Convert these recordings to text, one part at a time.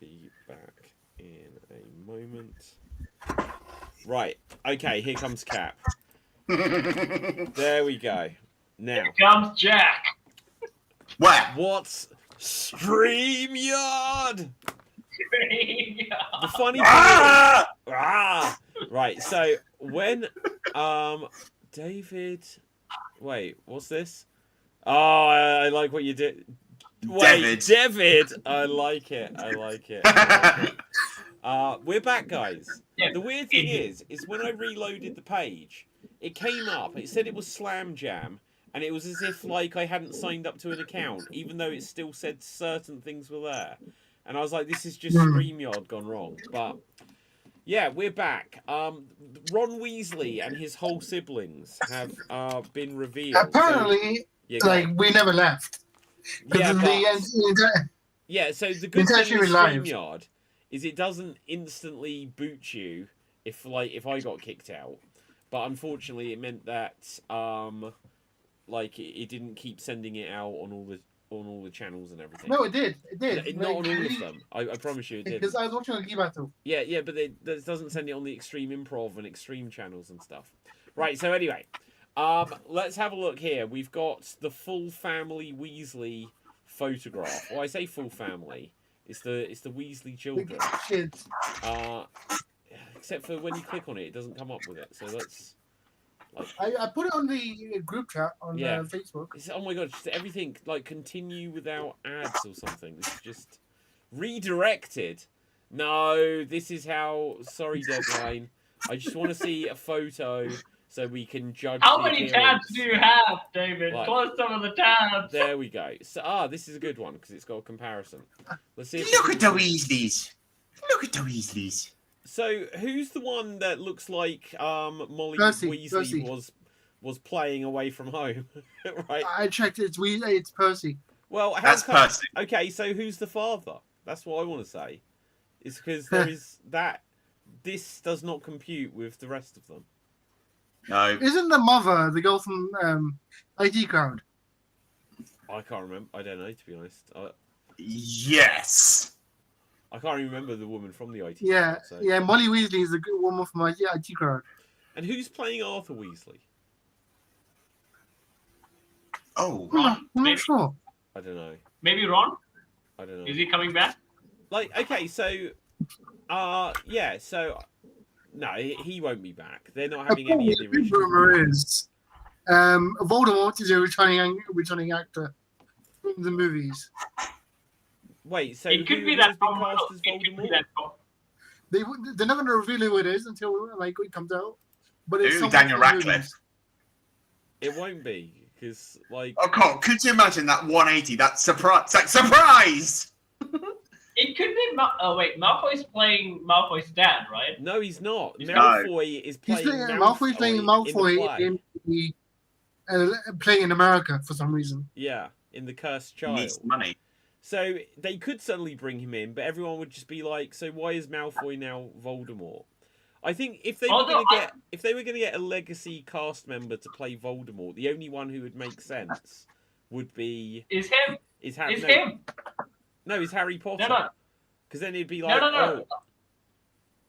Be back in a moment. Right. Okay, here comes Cap. There we go. Now. Here comes Jack. Where? What's StreamYard? The funny thing is, right, so when David, wait, what's this? Oh, I like what you did. Wait, David, I like it. We're back, guys. The weird thing is when I reloaded the page, it came up. It said it was Slam Jam, and it was as if like I hadn't signed up to an account, even though it still said certain things were there. And I was like, this is just StreamYard gone wrong. But yeah, we're back. Ron Weasley and his whole siblings have been revealed. Apparently, so, we never left. Yeah, so the good thing with StreamYard is it doesn't instantly boot you if I got kicked out. But unfortunately, it meant that it didn't keep sending it out on all the channels and everything. No, it did. Not on all of them. I promise you, it did. Because I was watching a Geek Battle. Yeah, but it doesn't send it on the Extreme Improv and Extreme channels and stuff. Right. So anyway, let's have a look here. We've got the full family Weasley photograph. Well, I say full family. It's the Weasley children. Kids. Except for when you click on it, it doesn't come up with it. So let's. I put it on the group chat on Facebook. Oh my god! Just everything continue without ads or something. This is just redirected. No, this is how. Sorry, deadline. I just want to see a photo so we can judge. How many tabs do you have, David? Close some of the tabs. There we go. So this is a good one because it's got a comparison. Let's see. Look at the Weasleys. Look at the Weasleys. So who's the one that looks like Molly Weasley Percy. was playing away from home? Right. I checked. It's Percy. Well, that's Percy. Okay, so who's the father? That's what I want to say. It's because there is that. This does not compute with the rest of them. No. Isn't the mother the girl from IT Crowd? I can't remember. I don't know, to be honest. Yes. I can't even remember the woman from the IT Crowd. So. Yeah, Molly Weasley is the good woman from IT Crowd. And who's playing Arthur Weasley? Oh, I'm not sure. I don't know. Maybe Ron? I don't know. Is he coming back? Okay, so... so... No, he won't be back. They're not having any of the original... The rumor is Voldemort is a returning actor in the movies. Wait, so it could be that been cast as Voldemort? They're not going to reveal who it is until it comes out. But it's Daniel Radcliffe. It won't be because Oh God! Could you imagine that 180? That surprise! That surprise! It could be. Malfoy's playing Malfoy's dad, right? No, he's not. Malfoy is playing. Malfoy's playing Malfoy playing in America for some reason. Yeah, in The Cursed Child. He needs money. So they could suddenly bring him in, but everyone would just be like, "So why is Malfoy now Voldemort?" I think if they were going to get a legacy cast member to play Voldemort, the only one who would make sense would be him. No, it's Harry Potter. No. Because then it'd be like, No.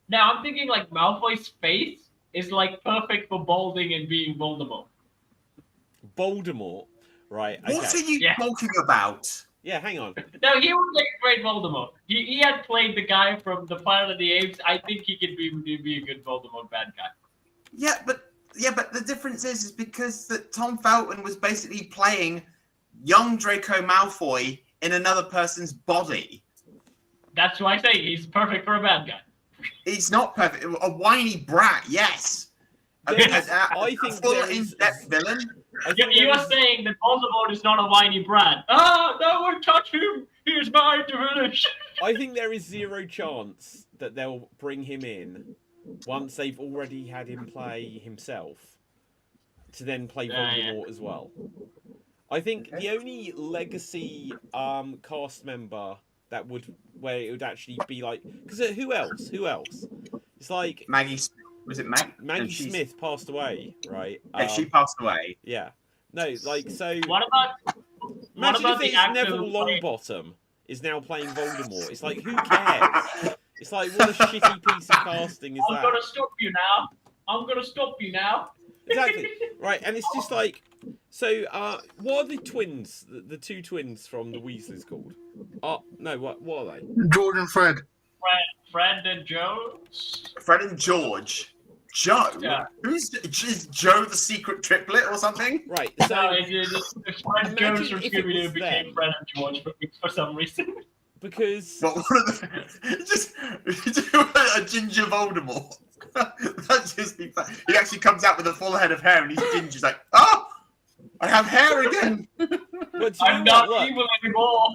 Now I'm thinking like Malfoy's face is like perfect for balding and being Voldemort. Voldemort, right? Okay. What are you talking about? Yeah, hang on. No, he would make a great Voldemort. He had played the guy from the Planet of the Apes. I think he could be a good Voldemort bad guy. Yeah, but the difference is because that Tom Felton was basically playing young Draco Malfoy in another person's body. That's why I say he's perfect for a bad guy. He's not perfect. A whiny brat, yes. I think full in-depth villain. You are saying that Voldemort is not a whiny brat. Oh, no one touch him! He's mine to finish! I think there is zero chance that they'll bring him in once they've already had him play himself to then play Voldemort as well. I think the only legacy cast member where it would actually be like... Because who else? It's like... Maggie... Was it Maggie Smith passed away, right? Yeah, she passed away. Yeah. No, so... What about Imagine if the it's actor Neville Longbottom is now playing Voldemort. It's like, who cares? It's like, what a shitty piece of casting is I'm that? gonna stop you now. I'm gonna stop you now. Exactly. Right, and it's just like, so, what are the twins, the two twins from the Weasleys called? Oh, no, what are they? George and Fred. Fred and Joe. Fred and George. Joe? Yeah. Is Joe the secret triplet or something? Right, No, so, it's Fred Jones from if it Scooby-Doo was became them. Fred and George for some reason. because, But one of the, just a ginger Voldemort. That's just be fun. He actually comes out with a full head of hair and he's ginger. He's like, oh, I have hair again. but do you I'm know not what? Look, evil anymore.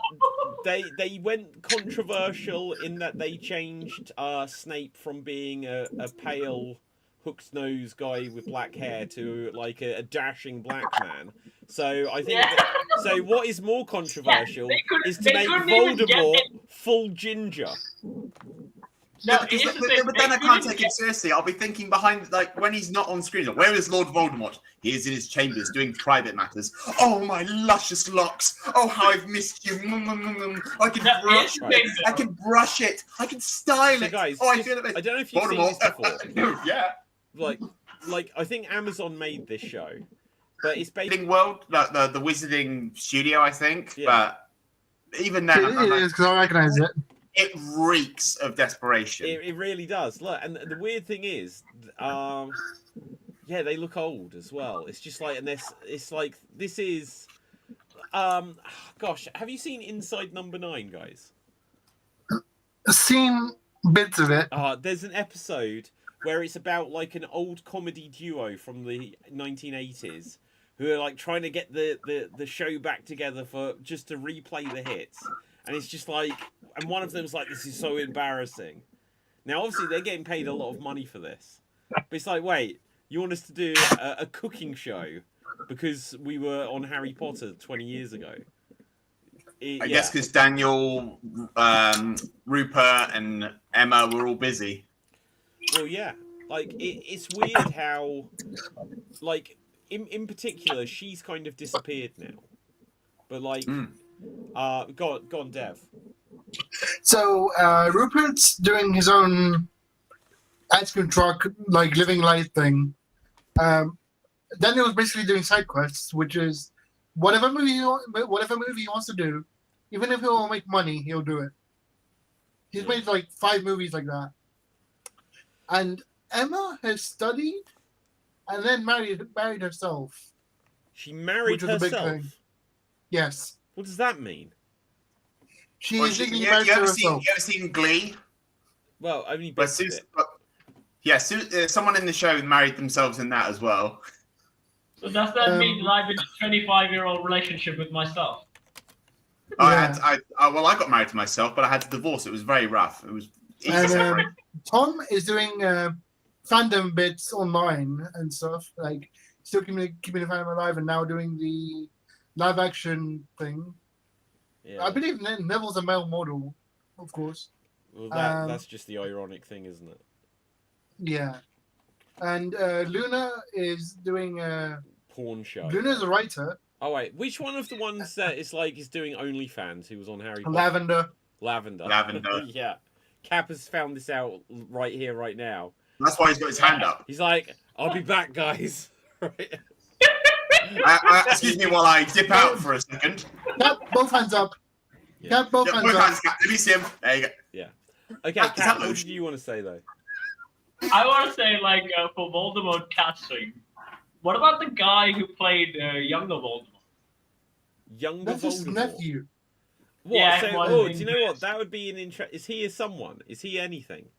they went controversial in that they changed Snape from being a pale hooked nose guy with black hair to like a dashing black man. So I think so what is more controversial is to make Voldemort full ginger. No, But here's the thing, then I they can't couldn't take him seriously. I'll be thinking behind, like, when he's not on screen. Like, where is Lord Voldemort? He is in his chambers doing private matters. Oh, my luscious locks. Oh, how I've missed you. I can brush it. I can brush it. I can style So it. guys, Oh, I just- feel it. I don't know if you've seen Voldemort. this before. Yeah. Like I think Amazon made this show, but it's basically Wizarding World, like the Wizarding Studio, I think. Yeah. But even then, I'm It like, is, because I recognize it. it reeks of desperation. it really does. Look, and the weird thing is, yeah, they look old as well. It's just like, and it's like this is, gosh, have you seen Inside Number 9, guys? I've seen bits of it. There's an episode where it's about like an old comedy duo from the 1980s who are like trying to get the show back together for just to replay the hits, and it's just like, and one of them's like, this is so embarrassing. Now obviously they're getting paid a lot of money for this, but it's like, wait, you want us to do a cooking show because we were on Harry Potter 20 years ago? I guess because Daniel, Rupert, and Emma were all busy. Well, yeah. Like, it's weird how, like, in particular, she's kind of disappeared now. But, like, go on, Dev. So Rupert's doing his own ice cream truck, like living life thing. Daniel's basically doing side quests, which is whatever movie he wants to do, even if it won't make money, he'll do it. He's made like 5 movies like that. And Emma has studied and then married herself. She married Which is a big herself? thing. Yes. What does that mean? She Well, is you, legally you, married you to ever seen, herself. you ever seen Glee? Well, only But bits of it. someone in the show married themselves in that as well. So does that mean that I'm in a 25-year-old relationship with myself? Yeah. I got married to myself, but I had to divorce. It was very rough. It was easy to And separate. Tom is doing fandom bits online and stuff, like still keeping the fandom alive, and now doing the live action thing. Yeah. I believe Neville's a male model, of course. Well, that's just the ironic thing, isn't it? Yeah. And Luna is doing Porn show. Luna's a writer. Oh wait, which one of the ones that is doing OnlyFans? Who was on Harry Potter? Lavender. Lavender. Yeah. Cap has found this out right here, right now. That's why he's got his hand up. He's like, I'll be back, guys. Right. Excuse me while I dip out for a second. Cap, both hands up. Yeah. Cap, both Yeah, hands both up. hands, Let me see him. There you go. Okay, Is that Cap, what lotion? did you want to say though? I want to say, like, for Voldemort casting, what about the guy who played younger Voldemort? Younger That's his Voldemort. nephew. What? Yeah, So, one do thing you know what? is- That would be an interest. Is he a someone? Is he anything?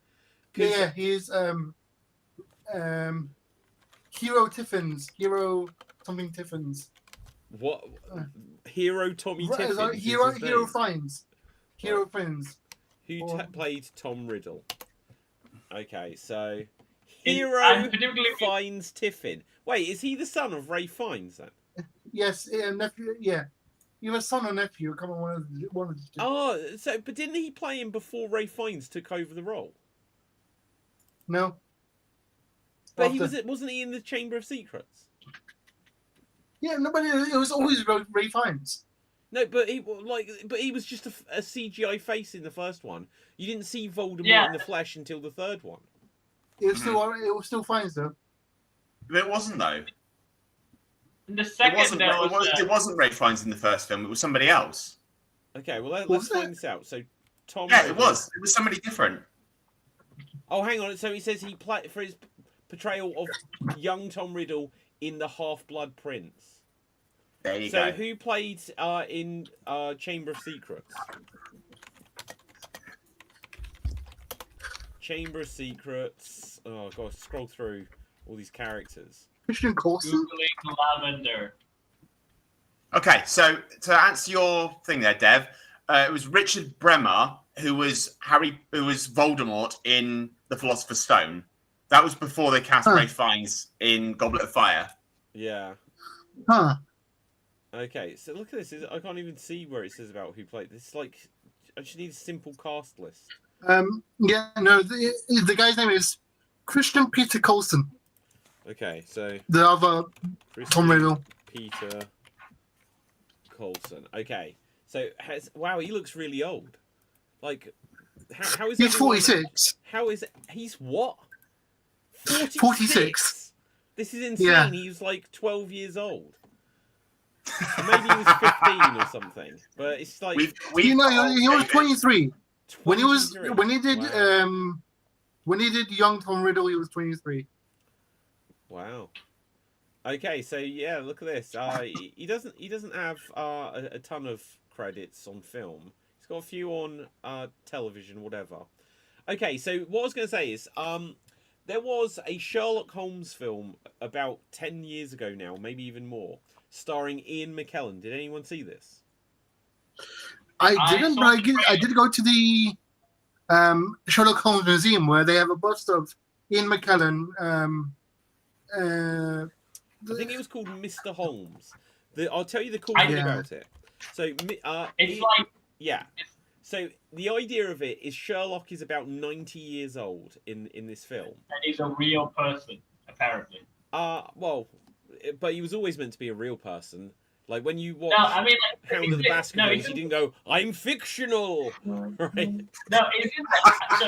'Cause- Yeah, he's Hero Tiffins. Hero something Tiffins. What? Hero Tommy Right, Tiffin. is Hero his Hero name. Finds. Hero Finds. Who or- played Tom Riddle? Okay, so And Hero particularly, finds Tiffin. Wait, is he the son of Ray Fiennes then? Yes, nephew. Yeah, you have a son or nephew. Come on, one of the two. Oh, so but didn't he play him before Ray Fiennes took over the role? No. But he After. wasn't he in the Chamber of Secrets? Yeah, nobody. It was always Ray Fiennes. No, but he was just a CGI face in the first one. You didn't see Voldemort Yeah. in the flesh until the third one. It was still fine though. It wasn't though. In the second, It wasn't Ray Fiennes in the first film. It was somebody else. Okay, well let's Was find it? this out. So Tom. Yeah, Riddle- it was. It was somebody different. Oh, hang on. So he says he played for his portrayal of young Tom Riddle in the Half-Blood Prince. There you So go. who played in Chamber of Secrets? Chamber of Secrets. Oh god, scroll through all these characters. Christian Coulson. Googling lavender. Okay, so to answer your thing there, Dev, it was Richard Bremer who was Voldemort in The Philosopher's Stone. That was before they cast Ray Fiennes in Goblet of Fire. Yeah. Huh. Okay, so look at this. I can't even see where it says about who played. This is like I just need a simple cast list. Yeah, no, the guy's name is Christian Peter Coulson. Okay, so The other Tom Riddle. Peter Coulson. Okay, so wow, he looks really old. Like, how is He's everyone- 46. How is he's what? 46. This is insane. Yeah. He was like 12 years old. Or maybe he was 15 or something. But it's like We've He was David. 23. When he was 23. when he did young Tom Riddle, he was 23. Wow. Okay, so yeah, look at this. He doesn't have a ton of credits on film. He's got a few on television, whatever. Okay, so what I was going to say is there was a Sherlock Holmes film about 10 years ago now, maybe even more, starring Ian McKellen. Did anyone see this? I I didn't, saw but the I did go to the Sherlock Holmes Museum where they have a bust of Ian McKellen. I think it was called Mr. Holmes. I'll tell you the cool I- thing Yeah. about it. So It's like yeah. So the idea of it is Sherlock is about 90 years old in this film. and he's a real person, apparently. Well, but he was always meant to be a real person. Like when you watch No, I mean, like, Hound of the Baskervilles, he isn't- didn't go, "I'm fictional," right? No, isn't that, so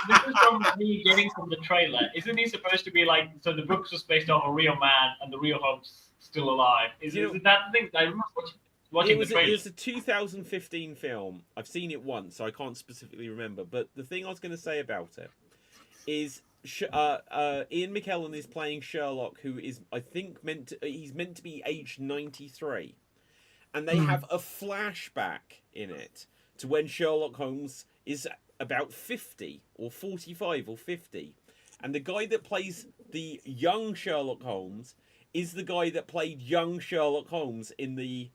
this is from me getting from the trailer. Isn't he supposed to be like, so the books was based off a real man and the real Holmes still alive? Is it that thing? I remember watching It was the trailer. a 2015 film. I've seen it once, so I can't specifically remember. But the thing I was going to say about it is Ian McKellen is playing Sherlock, who is, I think, meant to be aged 93. And they have a flashback in it to when Sherlock Holmes is about 50 or 45 or 50. And the guy that plays the young Sherlock Holmes is the guy that played young Sherlock Holmes in the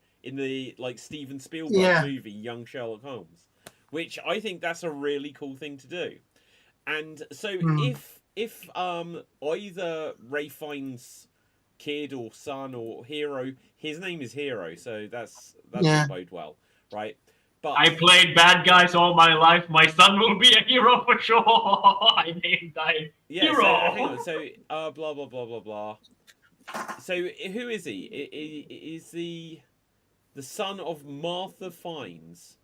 like Steven Spielberg movie Young Sherlock Holmes, which I think that's a really cool thing to do. And so if either Ray Fiennes' kid or son or hero, his name is Hero, so that's Yeah. bode well, right? But I played bad guys all my life. My son will be a hero for sure. I named him yeah, Hero. so hang on, so blah blah blah blah blah. So who is he? Is the son of Martha Fiennes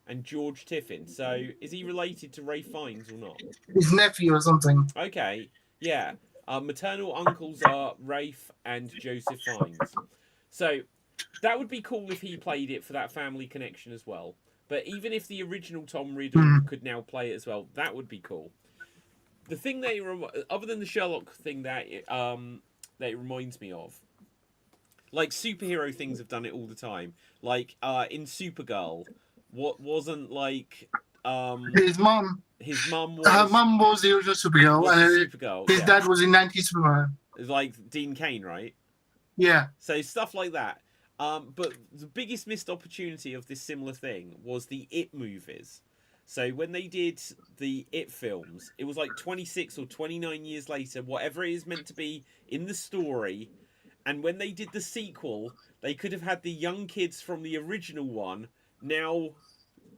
and George Tiffin. So is he related to Ray Fiennes or not? His nephew or something. Okay, yeah. Maternal uncles are Rafe and Joseph Fiennes. So that would be cool if he played it for that family connection as well. But even if the original Tom Riddle could now play it as well, that would be cool. The thing that other than the Sherlock thing that it reminds me of, like superhero things have done it all the time. Like in Supergirl, what wasn't like His mom. his mum was Her mum was the original Supergirl, was and Supergirl. his Yeah. dad was in 90s Superman. It's like Dean Cain, right? Yeah. So stuff like that. But the biggest missed opportunity of this similar thing was the It movies. So when they did the It films, it was like 26 or 29 years later, whatever it is meant to be in the story. And when they did the sequel, they could have had the young kids from the original one now,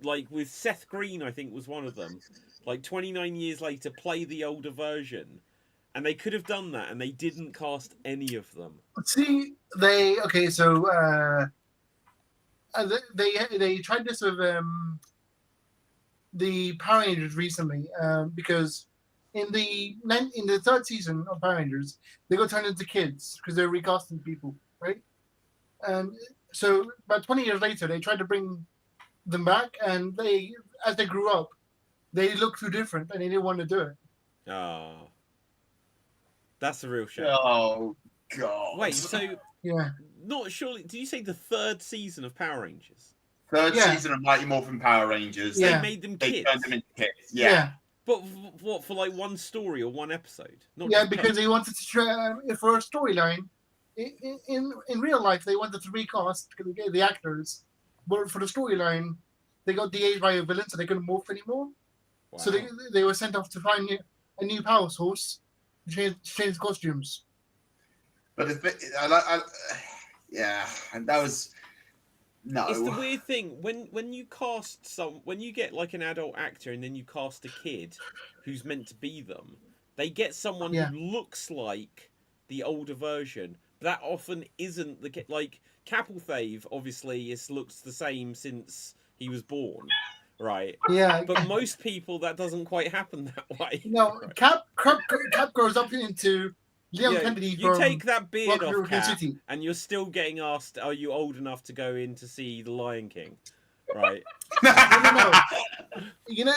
like with Seth Green, I think was one of them, like 29 years later, play the older version. And they could have done that, and they didn't cast any of them. See, so they tried this with the Power Rangers recently because in the third season of Power Rangers they got turned into kids because they're recasting people, right? And so about 20 years later they tried to bring them back, and as they grew up they looked too different and they didn't want to do it. Oh, that's a real shame. Oh God. Wait, so Yeah. not surely? Did you say the third season of Power Rangers? Third Yeah. season of Mighty Morphin Power Rangers. Yeah. They made them They kids. turned them into kids. Yeah. But what, for like one story or one episode? Not Yeah, just because kids? they wanted to try for a storyline. In real life, they wanted to recast the actors, but for the storyline, they got de-aged by a villain, so they couldn't morph anymore. Wow. So they were sent off to find a new power source, to change costumes. But yeah, and that was no. It's the weird thing when you cast when you get like an adult actor and then you cast a kid who's meant to be them, they get someone Yeah. who looks like the older version. That often isn't the like Capelthave. Obviously, looks the same since he was born, right? Yeah, But most people, that doesn't quite happen that way. no, Right. Cap grows up into Leon Yeah, Kennedy you from take that beard Welcome to off, Raccoon Cap, City. and you're still getting asked, "Are you old enough to go in to see The Lion King?" Right? No. You know,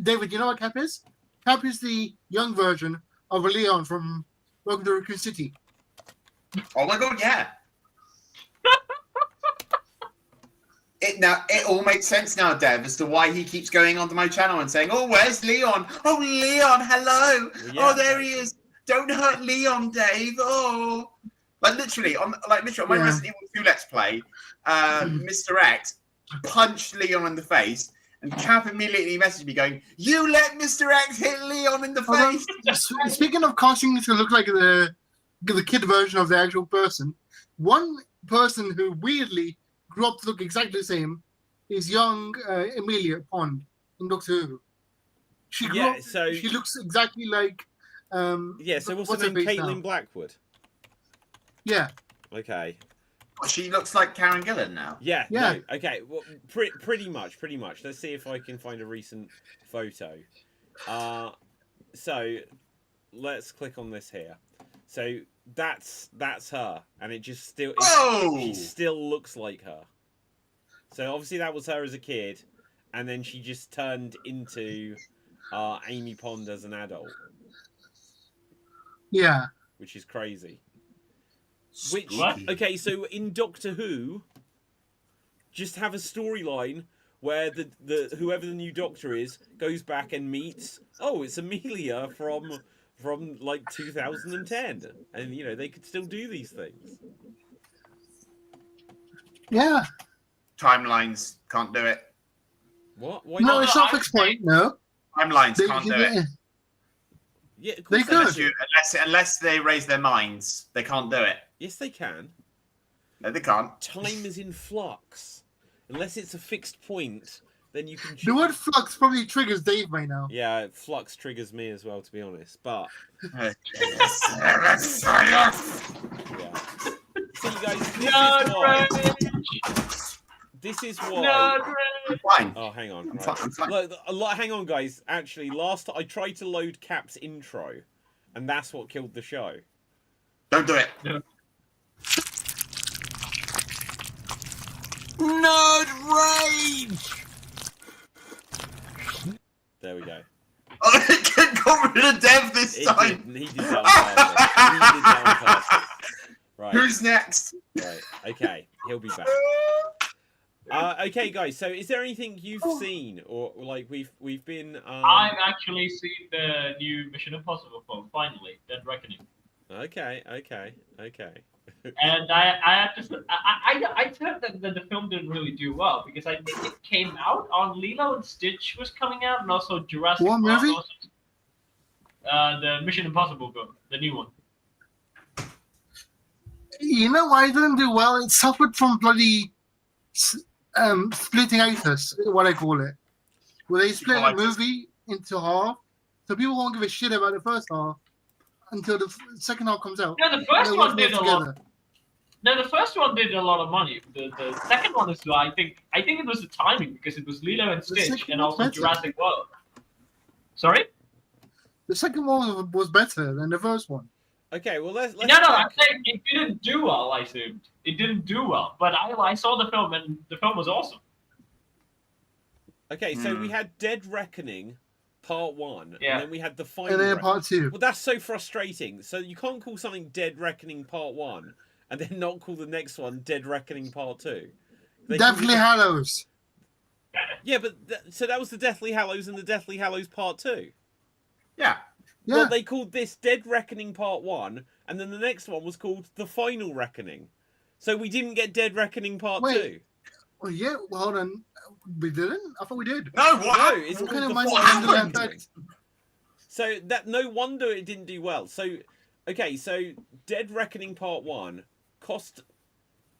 David, you know what Cap is? Cap is the young version of Leon from Welcome to Raccoon City. Oh my God, yeah. It all makes sense now, Dev, as to why he keeps going onto my channel and saying, "Oh, where's Leon? Oh, Leon, hello. Well, yeah. Oh, there he is. Don't hurt Leon, Dave. Oh." Like literally on my Yeah. Resident Evil 2 Let's Play, Mr. X punched Leon in the face, and Cap immediately messaged me going, "You let Mr. X hit Leon in the Although, face." speaking of casting to look like the kid version of the actual person, one person who weirdly grew up to look exactly the same is young Amelia Pond in Doctor Who. She grew up, she looks exactly like. Yeah. So what's her what's her name? face Caitlin now? Blackwood. Yeah. Okay. She looks like Karen Gillan now. Yeah. Yeah. No, okay. Well, pretty much. Let's see if I can find a recent photo. So let's click on this here. So that's her, and it just still she still looks like her. So obviously that was her as a kid, and then she just turned into Amy Pond as an adult. Yeah. Which is crazy. What? Okay, so in Doctor Who, just have a storyline where the whoever the new Doctor is goes back and meets. Oh, it's Amelia from like 2010, and you know they could still do these things. Yeah. Timelines can't do it. What? Why No, not? it's not fixed point. No. Timelines can't do it. Yeah, of They course could. can. Unless they raise their minds, they can't do it. Yes, they can. No, they can't. Time is in flux. Unless it's a fixed point, then you can. The word flux probably triggers Dave by now. Yeah, flux triggers me as well, to be honest. But Yeah. yeah. So you guys, this is why. I'm fine. Oh, hang on. I'm Right. fine. Look, hang on, guys. Actually, I tried to load Cap's intro, and that's what killed the show. Don't do it. No. Nerd rage. There we go. Oh, it got rid of Dev this He time. did that on purpose. Right. Who's next? Right. Okay. He'll be back. Okay, guys. So, is there anything you've seen, or like we've been? I've actually seen the new Mission Impossible film. Finally, Dead Reckoning. Okay. And I heard that the film didn't really do well because I think it came out on Lilo and Stitch was coming out, and also Jurassic What Park. movie? The Mission Impossible film, the new one. You know why it didn't do well? It suffered from bloody splitting-itis, what I call it. Where they split a movie into half, so people won't give a shit about the first half until the second half comes out. Yeah, the first They one watch did both a lot. together. No, the first one did a lot of money. The second one is, I think it was the timing because it was Lilo and Stitch second and one's also better. Jurassic World. Sorry? The second one was better than the first one. Okay, well let's No, I'm saying it didn't do well. I assumed it didn't do well, but I saw the film and the film was awesome. Okay, so we had Dead Reckoning Part 1, Yeah. and then we had the final. And then part 2. Well, that's so frustrating. So you can't call something Dead Reckoning Part 1 and then not call the next one Dead Reckoning Part 2. Deathly Hallows. Yeah, but so that was the Deathly Hallows and the Deathly Hallows Part 2. Yeah. Yeah. Well, they called this Dead Reckoning Part 1, and then the next one was called The Final Reckoning. So we didn't get Dead Reckoning Part 2. Oh, yeah. Well, hold on. We didn't? I thought we did. No, what? No, it's What called kind of The mind Final bending Reckoning. effect? So that no wonder it didn't do well. So, okay, so Dead Reckoning Part 1 cost...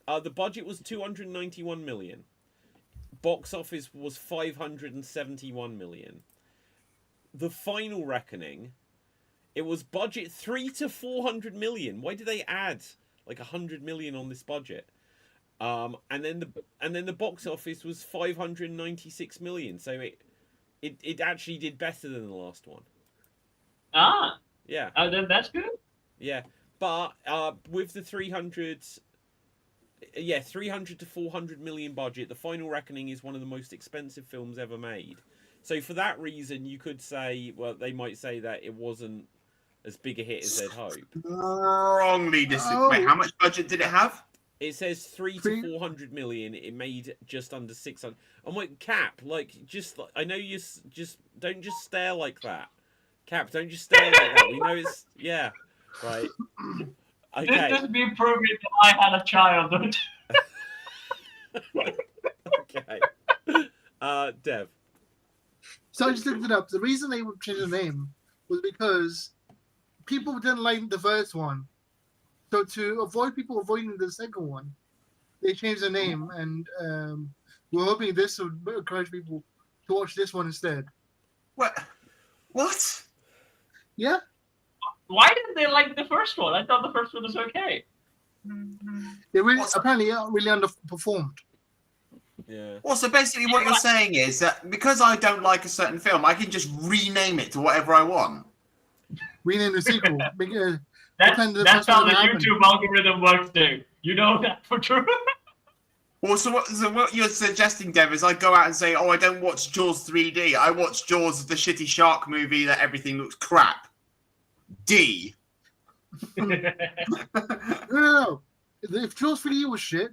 the budget was 291 million. Box office was 571 million. The Final Reckoning, it was budget 300 to 400 million. Why did they add like 100 million on this budget? And then the box office was 596 million. So it actually did better than the last one. Ah, Yeah. then that's good. Yeah. But with the 300 to 400 million budget, The Final Reckoning is one of the most expensive films ever made. So for that reason, you could say, well, they might say that it wasn't as big a hit as they'd hoped. Wrongly disagree. Wait, how much budget did it have? It says 300 to 400 million. It made just under 600. I'm like, Cap, like, just, I know you just, don't just stare like that. Cap, don't just stare like that. We know it's, yeah, right. Okay. This be proving that I had a childhood. Okay. Dev. So I just looked it up. The reason they would change the name was because people didn't like the first one. So to avoid people avoiding the second one, they changed the name, and we're hoping this would encourage people to watch this one instead. What? What? Yeah. Why didn't they like the first one? I thought the first one was okay. They really apparently really underperformed. Yeah. Well, so basically what you're saying is that because I don't like a certain film, I can just rename it to whatever I want. Rename the sequel. That's how the YouTube algorithm works, dude. You know that for true. Well, so what you're suggesting, Dev, is I go out and say, oh, I don't watch Jaws 3D. I watch Jaws, the shitty shark movie that everything looks crap. D. No. If Jaws 3D was shit,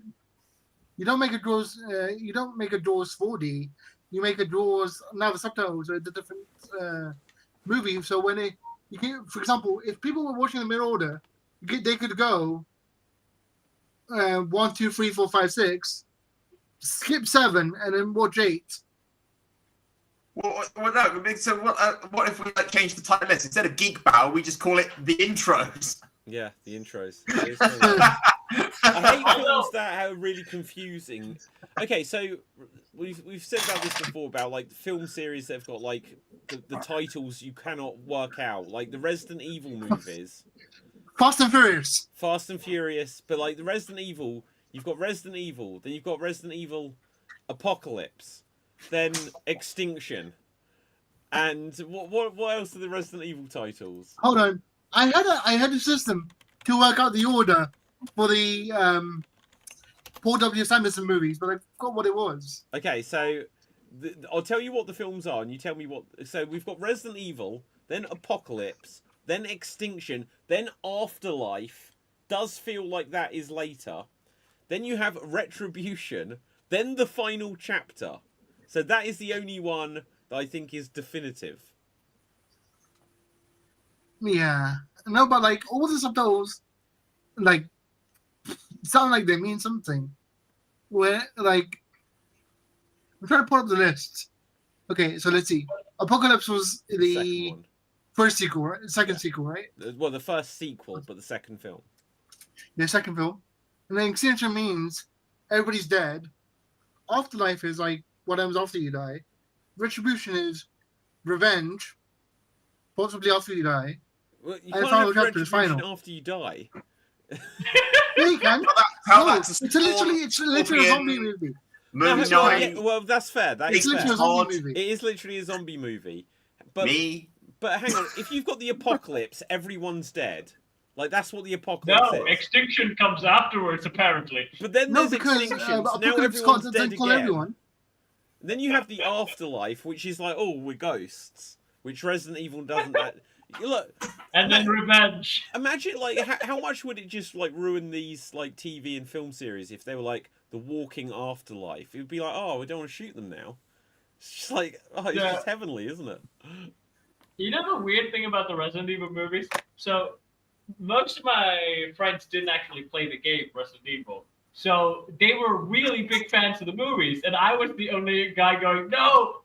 you don't make a Jaws. You don't make a Jaws 4D. You make a Jaws. Now the subtitles are the different movie. So when you can, for example, if people were watching them in order, they could go 1, 2, 3, 4, 5, 6, skip 7, and then watch 8. Well, no. So what if we change the title list instead of Geek Battle? We just call it the intros. Yeah, the intros. I hate films that are really confusing. Okay, so we've said about this before about like film series that have got like the titles you cannot work out, like the Resident Evil movies. Fast and Furious. Fast and Furious, but like the Resident Evil, you've got Resident Evil, then you've got Resident Evil Apocalypse, then Extinction, and what else are the Resident Evil titles? Hold on, I had a system to work out the order for the Paul W. Sanderson movies, but I forgot what it was. Okay, so I'll tell you what the films are, and you tell me what. So we've got Resident Evil, then Apocalypse, then Extinction, then Afterlife. Does feel like that is later. Then you have Retribution, then the final chapter. So that is the only one that I think is definitive. Yeah, no, but like all the subtitles, like sound like they mean something. Where like I'm trying to pull up the list. Okay, so let's see. Apocalypse was the first sequel, right? Second sequel, right? Well, the first sequel, but the second film. The second film. And then Extinction means everybody's dead. Afterlife is like what happens after you die. Retribution is revenge, possibly after you die. Well, you And can't Final have Chapter is Retribution final. after you die. Yeah, you can. How No, about to it's literally a zombie movie. Movie No, 9. well, that's fair. That It's is literally fair. a zombie movie. It is literally a zombie movie. But Me. But hang on, if you've got the apocalypse, everyone's dead. Like that's what the No, apocalypse is. extinction comes afterwards, apparently. But then No, there's because extinction. So now Apocalypse everyone's doesn't dead kill again. everyone. Then you have the afterlife, which is like, oh, we're ghosts, which Resident Evil doesn't. Look, And then revenge. imagine like how much would it just like ruin these like TV and film series if they were like the walking afterlife? It would be like, oh, we don't want to shoot them now. It's just like, oh, it's Yeah. just heavenly, isn't it? You know the weird thing about the Resident Evil movies? So, most of my friends didn't actually play the game Resident Evil. So, they were really big fans of the movies, and I was the only guy going, no,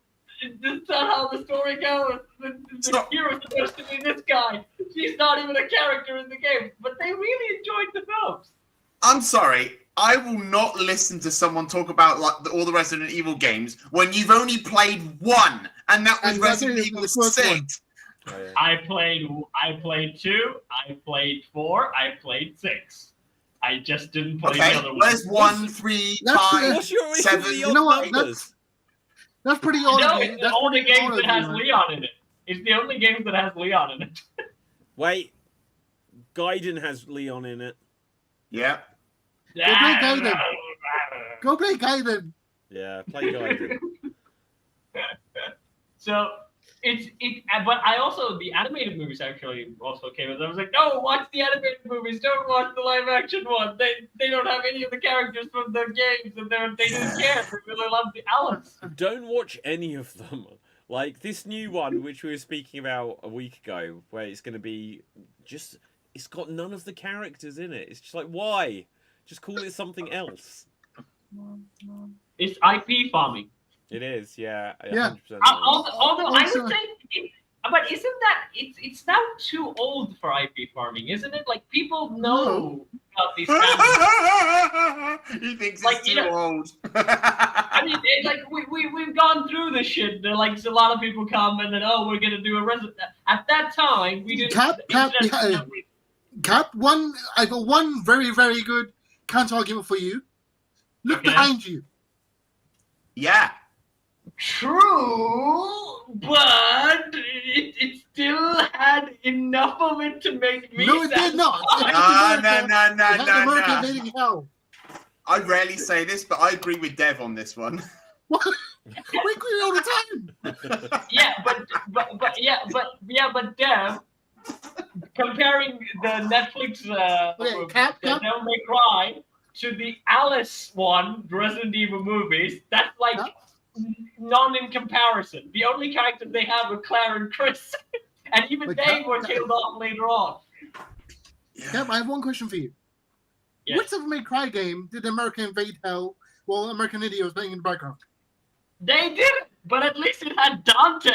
that's not how the story goes. The hero's supposed to be this guy. He's not even a character in the game. But they really enjoyed the films. I'm sorry. I will not listen to someone talk about like all the Resident Evil games when you've only played one, and that was And Resident that's Evil the first 6. Oh, yeah. I played 2, I played 4, I played 6. I just didn't play Okay, the other where's ones. 1, 3, That's 5, What's your issue 7? with the You know what? odd numbers? That's pretty odd. No, of you. it's That's all the pretty games odd that of has you, man. Leon in it. It's the only games that has Leon in it. Wait, Gaiden has Leon in it. Yeah. Go play Gaiden. Yeah, play Gaiden. So but I also the animated movies actually also came in. I was like, no, watch the animated movies. Don't watch the live action one. They don't have any of the characters from the games, and they didn't care. They really loved the Alice. Don't watch any of them. Like this new one, which we were speaking about a week ago, where it's going to be just. It's got none of the characters in it. It's just like, why? Just call it something else. It's IP farming. It is, yeah. Yeah. 100%. Although I would say, but isn't that it's now too old for IP farming, isn't it? Like people know about these families. He thinks Like, it's you too know- old. I mean, like we've gone through this shit. They're like a lot of people come and then we're gonna do a Resident. At that time, we didn't. Cap, I got one very, very good counter argument for you. Look Okay. behind you. Yeah. True, but it still had enough of it to make me. No, it did not. It No, had America no. invading hell. I rarely say this, but I agree with Dev on this one. What? We agree all the time. Yeah, but Dev, comparing the Netflix Cap. Devil May Cry to the Alice one, Resident Evil movies, that's like none in comparison. The only characters they have were Claire and Chris, and even But they Cap- were killed off later on. Cap, I have one question for you. Yeah. Which Devil May Cry game did America invade hell while American Idiot was playing in the background? They did, but at least it had Dante.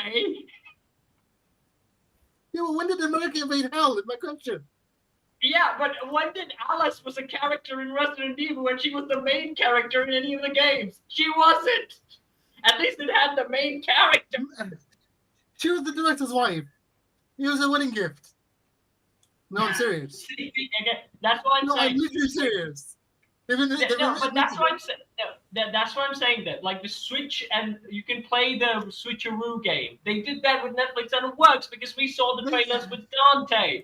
Yeah, well, when did America invade hell? Is my question. Yeah, but when did Alice was a character in Resident Evil when she was the main character in any of the games? She wasn't. At least it had the main character. She was the director's wife. It was a wedding gift. No, I'm serious. That's what I'm No, saying. I'm literally serious. But that's what I'm saying. That's what I'm saying. That like the Switch, and you can play the Switcheroo game. They did that with Netflix, and it works because we saw the trailers with Dante.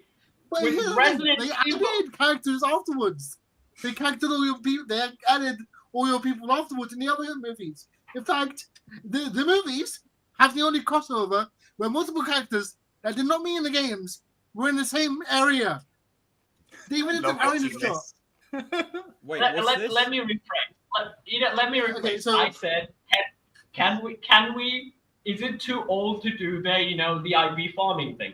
But With here's the thing, Resident they Evil. added characters afterwards. They charactered all your people. They added all your people afterwards in the other movies. In fact, the movies have the only crossover where multiple characters that did not meet in the games were in the same area. They even did the Not watching arena shot. this. Wait, what's this? Let me rephrase. Let me rephrase. Okay, so- I said, can we? Is it too old to do the IP farming thing?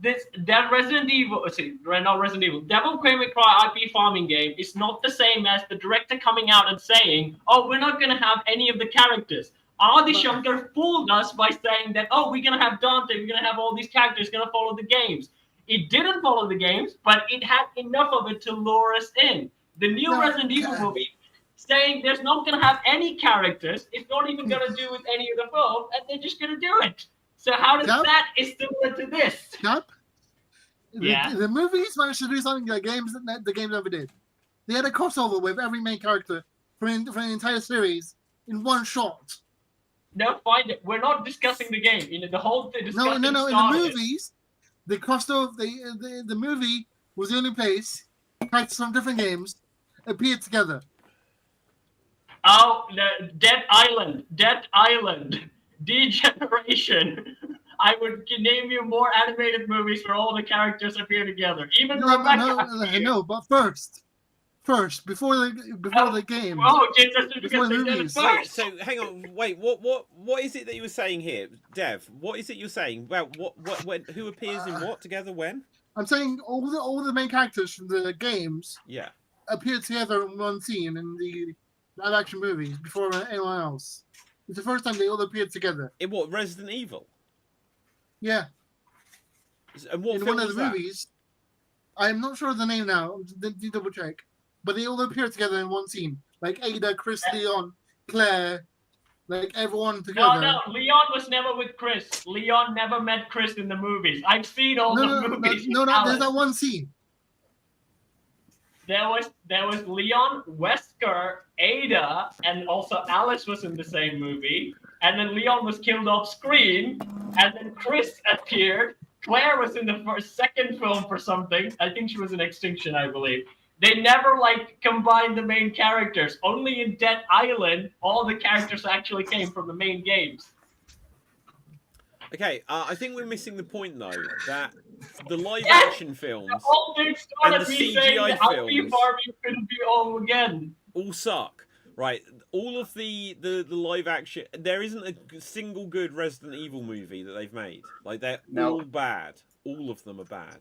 That Resident Evil, not Resident Evil, Devil May Cry IP farming game is not the same as the director coming out and saying, "Oh, we're not going to have any of the characters." Adi Shankar fooled us by saying that, "Oh, we're going to have Dante, we're going to have all these characters going to follow the games." It didn't follow the games, but it had enough of it to lure us in. The new Resident Evil movie saying there's not going to have any characters, it's not even going to do with any of the film, and they're just going to do it. So how does that is similar to this? Cap? Yeah. The movies managed to do something that the games never did. They had a crossover with every main character for the entire series in one shot. No, fine. We're not discussing the game. The whole discussion No. In the started. movies, they crossed over. The movie was the only place characters from different games appeared together. Oh, the Dead Island, Degeneration. I would name you more animated movies where all the characters appear together. Even Rebecca. No, but first, before the game. Oh, Jesus, Before the movies. Wait, so hang on, wait. What is it that you were saying here, Dev? What is it you're saying? Well, when, who appears in what together when? I'm saying all the main characters from the games. Yeah. Appeared together in one scene in the live-action movies before anyone else. It's the first time they all appeared together. In what, Resident Evil? Yeah. And what in film one of was the that? movies, I'm not sure of the name now. Need to double check. But they all appear together in one scene, like Ada, Chris, Leon, Claire, like everyone together. No, Leon was never with Chris. Leon never met Chris in the movies. I've seen all the movies. No, there's that one scene. There was Leon, Wesker, Ada, and also Alice was in the same movie. And then Leon was killed off screen, and then Chris appeared. Claire was in the second film for something. I think she was in Extinction, I believe. They never combined the main characters. Only in Dead Island, all the characters actually came from the main games. Okay, I think we're missing the point though that the live-action films All things started and the me saying CGI that Happy films Barbie couldn't be all again. all suck. Right, all of the live action, there isn't a single good Resident Evil movie that they've made. Like they're all bad. All of them are bad.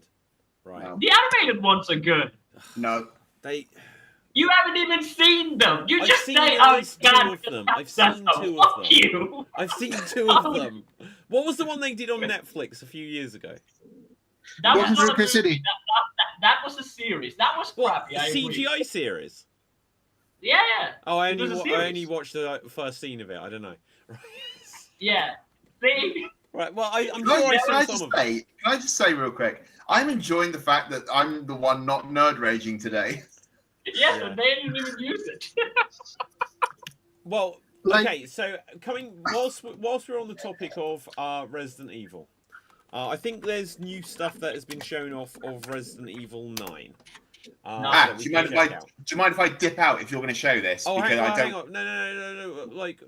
Right. No. The animated ones are good. No. You haven't even seen them. You I've just seen say, at "Oh, least God, two of them. I've seen two of them. You. I've seen two of them. What was the one they did on Netflix a few years ago? That was not a movie. City. That was a series. That was What? crappy. A I agree. CGI series? Yeah. Oh, I It was a only series. watched the first scene of it. I don't know. Yeah. See? Right. Well, I'm Can sure I I saw some of it. can I just say real quick? I'm enjoying the fact that I'm the one not nerd raging today. Yes, Yeah. and they didn't even use it. Well, Like- okay. So whilst we're on the topic of Resident Evil, I think there's new stuff that has been shown off of Resident Evil 9. That we Do you can mind check out. if I dip out if you're going to show this? Oh, because hang on. No. Like,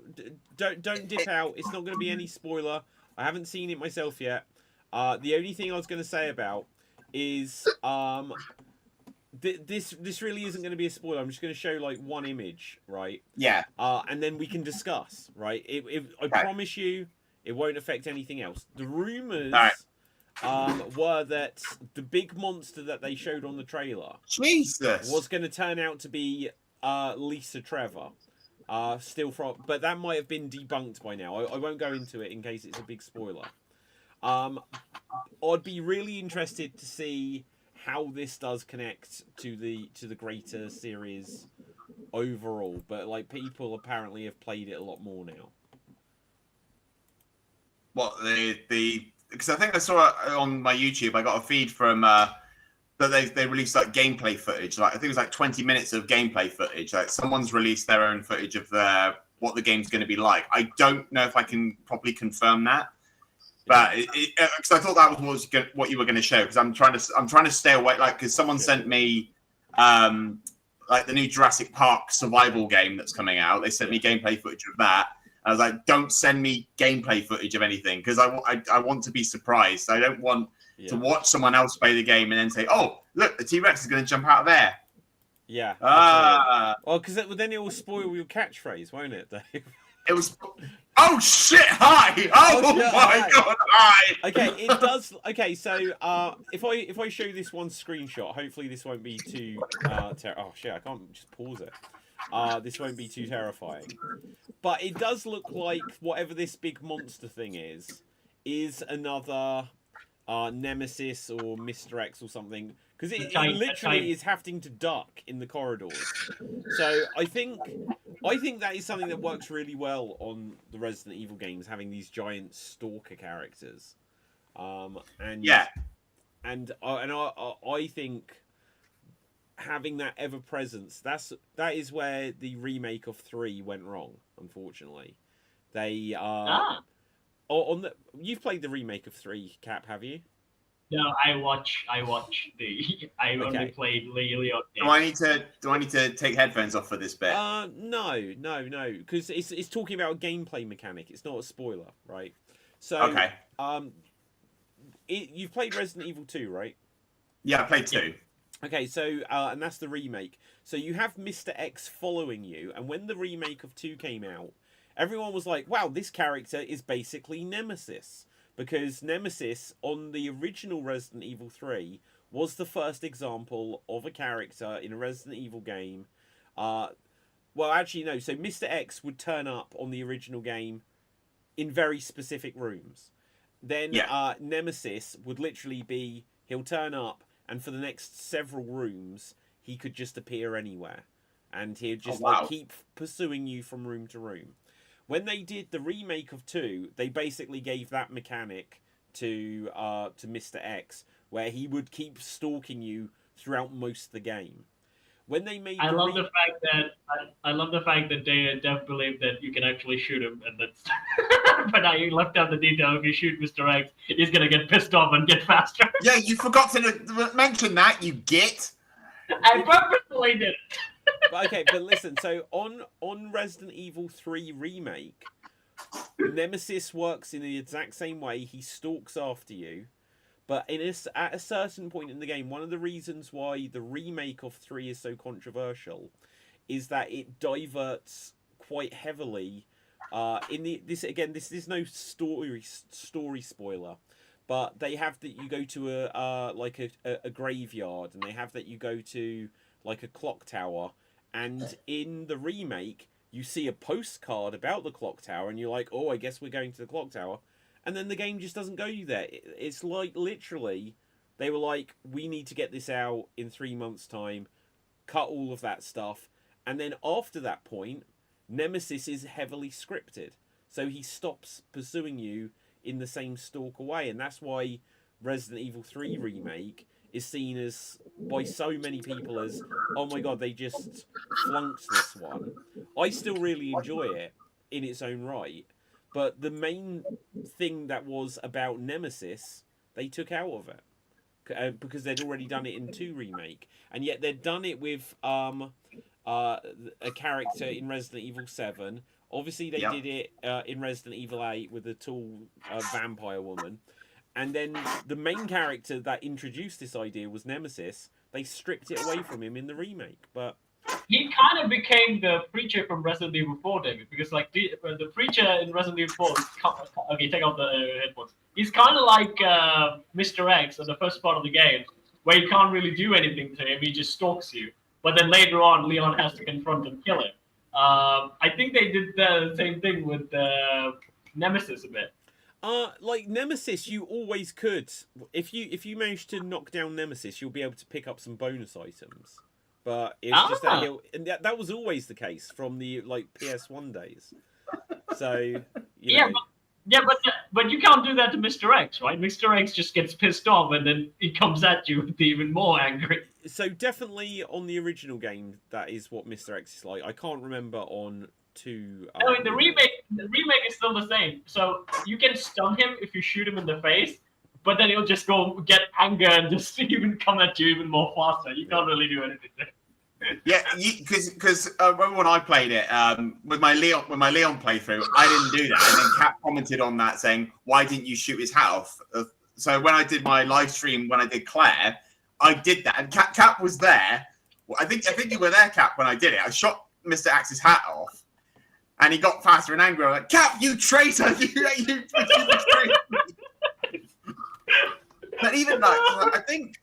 don't dip out. It's not going to be any spoiler. I haven't seen it myself yet. The only thing I was going to say about is this really isn't going to be a spoiler. I'm just going to show like one image, right? Yeah. And then we can discuss, right? I promise you, it won't affect anything else. The rumors were that the big monster that they showed on the trailer Jesus. was going to turn out to be Lisa Trevor. But that might have been debunked by now. I won't go into it in case it's a big spoiler. I'd be really interested to see how this does connect to the greater series overall. But like people apparently have played it a lot more now. What because I think I saw it on my YouTube. I got a feed from that they released like gameplay footage. Like I think it was like 20 minutes of gameplay footage. Like someone's released their own footage of what the game's going to be like. I don't know if I can properly confirm that, but because I thought that was what you were going to show. Because I'm trying to stay away. Like because someone sent me like the new Jurassic Park survival game that's coming out. They sent me gameplay footage of that. I was like, don't send me gameplay footage of anything because I want to be surprised. I don't want to watch someone else play the game and then say, oh, look, the T-Rex is going to jump out of there. Yeah. Well, because then it will spoil your catchphrase, won't it, Dave? It was... Oh, shit, hi! Oh, shit, my God, hi! Okay, it does... Okay, so if I show this one screenshot, hopefully this won't be too... oh, shit, I can't just pause it. This won't be too terrifying. But it does look like whatever this big monster thing is another Nemesis or Mr. X or something. Because it literally is having to duck in the corridors. So I think that is something that works really well on the Resident Evil games, having these giant stalker characters. And I think having that ever presence. That is where the remake of 3 went wrong. Unfortunately, they on the. You've played the remake of 3, Cap, have you? No, I watch the. I only played Leon. Do I need to take headphones off for this bit? No, because it's talking about a gameplay mechanic. It's not a spoiler, right? So okay. You've played Resident Evil 2, right? Yeah, I played 2. Yeah. Okay, so and that's the remake. So you have Mr. X following you, and when the remake of 2 came out, everyone was like, "Wow, this character is basically Nemesis." Because Nemesis on the original Resident Evil 3 was the first example of a character in a Resident Evil game. Well, actually, no. So Mr. X would turn up on the original game in very specific rooms. Then Nemesis would literally be, he'll turn up, and for the next several rooms, he could just appear anywhere. And he'd just keep pursuing you from room to room. When they did the remake of 2, they basically gave that mechanic to Mr. X, where he would keep stalking you throughout most of the game. When they made, I love the fact that they Dev believed that you can actually shoot him, and that's. But now you left out the detail. If you shoot Mr. X, he's gonna get pissed off and get faster. Yeah, you forgot to mention that. You git. I purposely did it. Okay, but listen, so on Resident Evil 3 Remake, Nemesis works in the exact same way. He stalks after you, but at a certain point in the game, one of the reasons why the remake of 3 is so controversial is that it diverts quite heavily. This is no story spoiler, but they have that you go to a graveyard, and they have that you go to like a clock tower, and in the remake you see a postcard about the clock tower, and you're like, oh, I guess we're going to the clock tower, and then the game just doesn't go you there. It's like literally they were like, we need to get this out in 3 months' time, cut all of that stuff, and then after that point Nemesis is heavily scripted, so he stops pursuing you in the same stalker way, and that's why Resident Evil 3 Remake is seen as, by so many people, as, oh my god, they just flunked this one. I still really enjoy it in its own right, but the main thing that was about Nemesis, they took out of it. Because they'd already done it in 2 Remake, and yet they'd done it with a character in Resident Evil 7. Obviously, they did it in Resident Evil 8 with a tall vampire woman. And then the main character that introduced this idea was Nemesis. They stripped it away from him in the remake, but he kind of became the preacher from Resident Evil 4, David, because like the preacher in Resident Evil 4. Okay, take off the headphones. He's kind of like Mr. X in the first part of the game, where you can't really do anything to him. He just stalks you. But then later on, Leon has to confront and kill him. I think they did the same thing with Nemesis a bit. Like Nemesis, you always could. If you manage to knock down Nemesis, you'll be able to pick up some bonus items. But it's just that and that was always the case from the like PS1 days. So you know. But you can't do that to Mr. X, right? Mr. X just gets pissed off and then he comes at you with even more angry. So definitely on the original game, that is what Mr. X is like. I can't remember on 2. No, in the remake is still the same. So you can stun him if you shoot him in the face, but then he'll just go get anger and just even come at you even more faster. You can't really do anything there. Yeah, because when I played it with my Leon playthrough, I didn't do that, and then Cap commented on that saying, "Why didn't you shoot his hat off?" So when I did my live stream, when I did Claire, I did that, and Cap was there. I think you were there, Cap, when I did it. I shot Mr. Axe's hat off, and he got faster and angrier. I'm like, Cap, you traitor! You betrayed me. But even like, I think.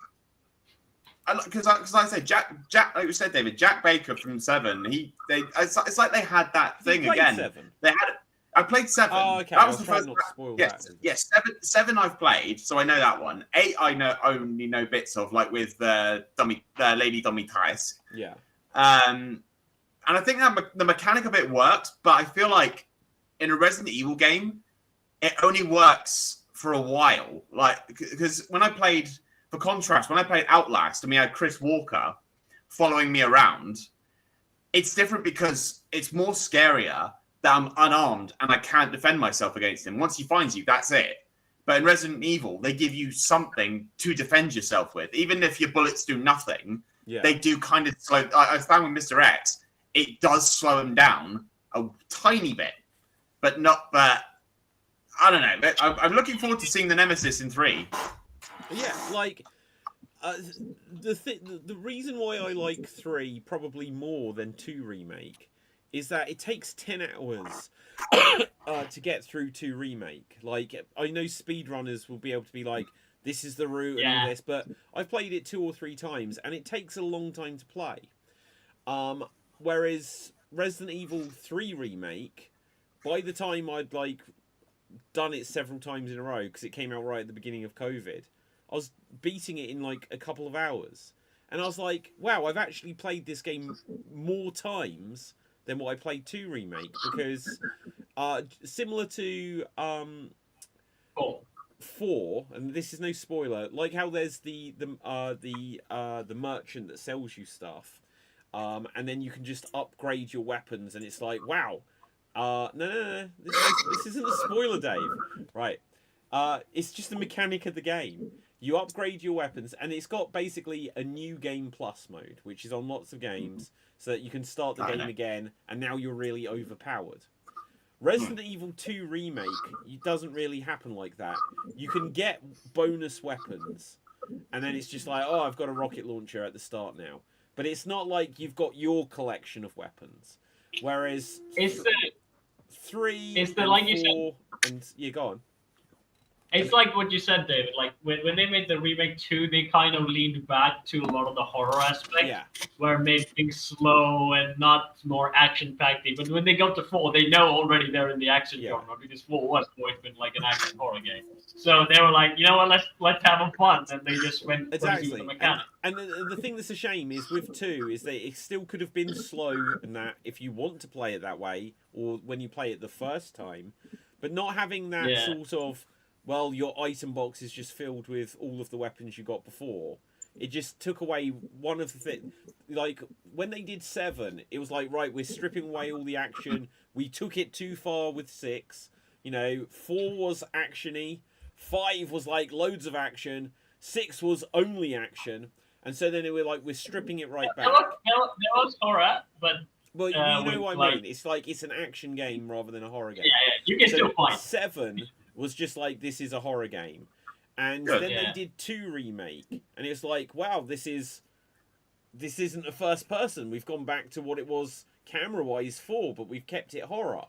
Because like I said, Jack, like you said, David, Jack Baker from 7. It's like they had that thing again. 7? They had. I played 7. Oh, okay. That was the first. Not to spoil yes, that. yes. 7 I've played, so I know that one. 8 I only know bits of, like with the Lady Domitrice. Yeah. And I think that the mechanic of it works, but I feel like in a Resident Evil game, it only works for a while. Like because when I played. For contrast, when I played Outlast and we had Chris Walker, following me around, it's different because it's more scarier that I'm unarmed and I can't defend myself against him. Once he finds you, that's it. But in Resident Evil, they give you something to defend yourself with. Even if your bullets do nothing, they do kind of slow. I found with Mr. X, it does slow him down a tiny bit, but not. But I don't know. I'm looking forward to seeing the Nemesis in 3. Yeah, like the reason why I like 3 probably more than 2 remake is that it takes 10 hours to get through 2 remake. Like, I know speedrunners will be able to be like, this is the route and all this, but I've played it 2 or 3 times and it takes a long time to play. Whereas Resident Evil 3 remake, by the time I'd like done it several times in a row, because it came out right at the beginning of COVID, I was beating it in like a couple of hours. And I was like, wow, I've actually played this game more times than what I played 2 remake, because similar to 4, and this is no spoiler, like how there's the merchant that sells you stuff, and then you can just upgrade your weapons, and it's like, wow, no, this isn't a spoiler, Dave. Right, it's just the mechanic of the game. You upgrade your weapons, and it's got basically a new game plus mode, which is on lots of games, so that you can start the game again, and now you're really overpowered. Resident Evil 2 Remake, it doesn't really happen like that. You can get bonus weapons, and then it's just like, oh, I've got a rocket launcher at the start now. But it's not like you've got your collection of weapons. Whereas 3 and 4, and yeah, go on. It's like what you said, David. Like when they made the remake 2, they kind of leaned back to a lot of the horror aspect, where it made things slow and not more action-packed. But when they got to 4, they know already they're in the action genre, because 4 was always been like an action horror game. So they were like, you know what, let's have fun, and they just went crazy with the mechanic. And the thing that's a shame is with 2 is that it still could have been slow, and that if you want to play it that way, or when you play it the first time, but not having that sort of, well, your item box is just filled with all of the weapons you got before. It just took away one of the things. Like, when they did 7, it was like, right, we're stripping away all the action. We took it too far with 6. You know, 4 was action-y. 5 was, like, loads of action. 6 was only action. And so then they were like, we're stripping it right back. There was horror, but... Well, you know what I mean. It's like, it's an action game rather than a horror game. Yeah, you can still fight. 7... was just like, this is a horror game. And then they did 2 remake, and it's like, wow, this isn't a first person. We've gone back to what it was camera-wise 4, but we've kept it horror.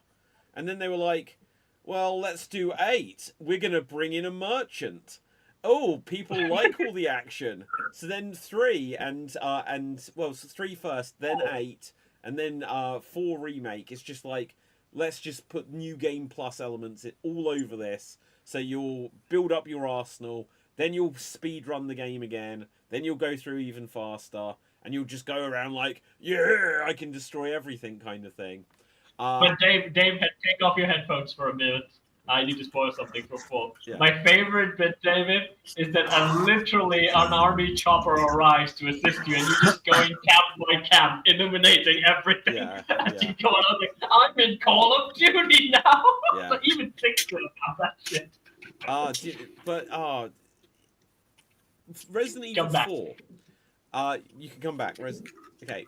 And then they were like, well, let's do 8. We're going to bring in a merchant. Oh, people like all the action. So then 3, and 3 first, then 8, and then 4 remake. It's just like, let's just put new game plus elements all over this. So you'll build up your arsenal, then you'll speed run the game again, then you'll go through even faster, and you'll just go around like, yeah, I can destroy everything kind of thing. But Dave, take off your headphones for a minute. I need to spoil something for Paul. Yeah. My favorite bit, David, is that literally an army chopper arrives to assist you, and you're just going camp by camp, illuminating everything. You go on, like, I'm in Call of Duty now. So even TikTok about that shit. Resident Evil 4. You can come back. Okay.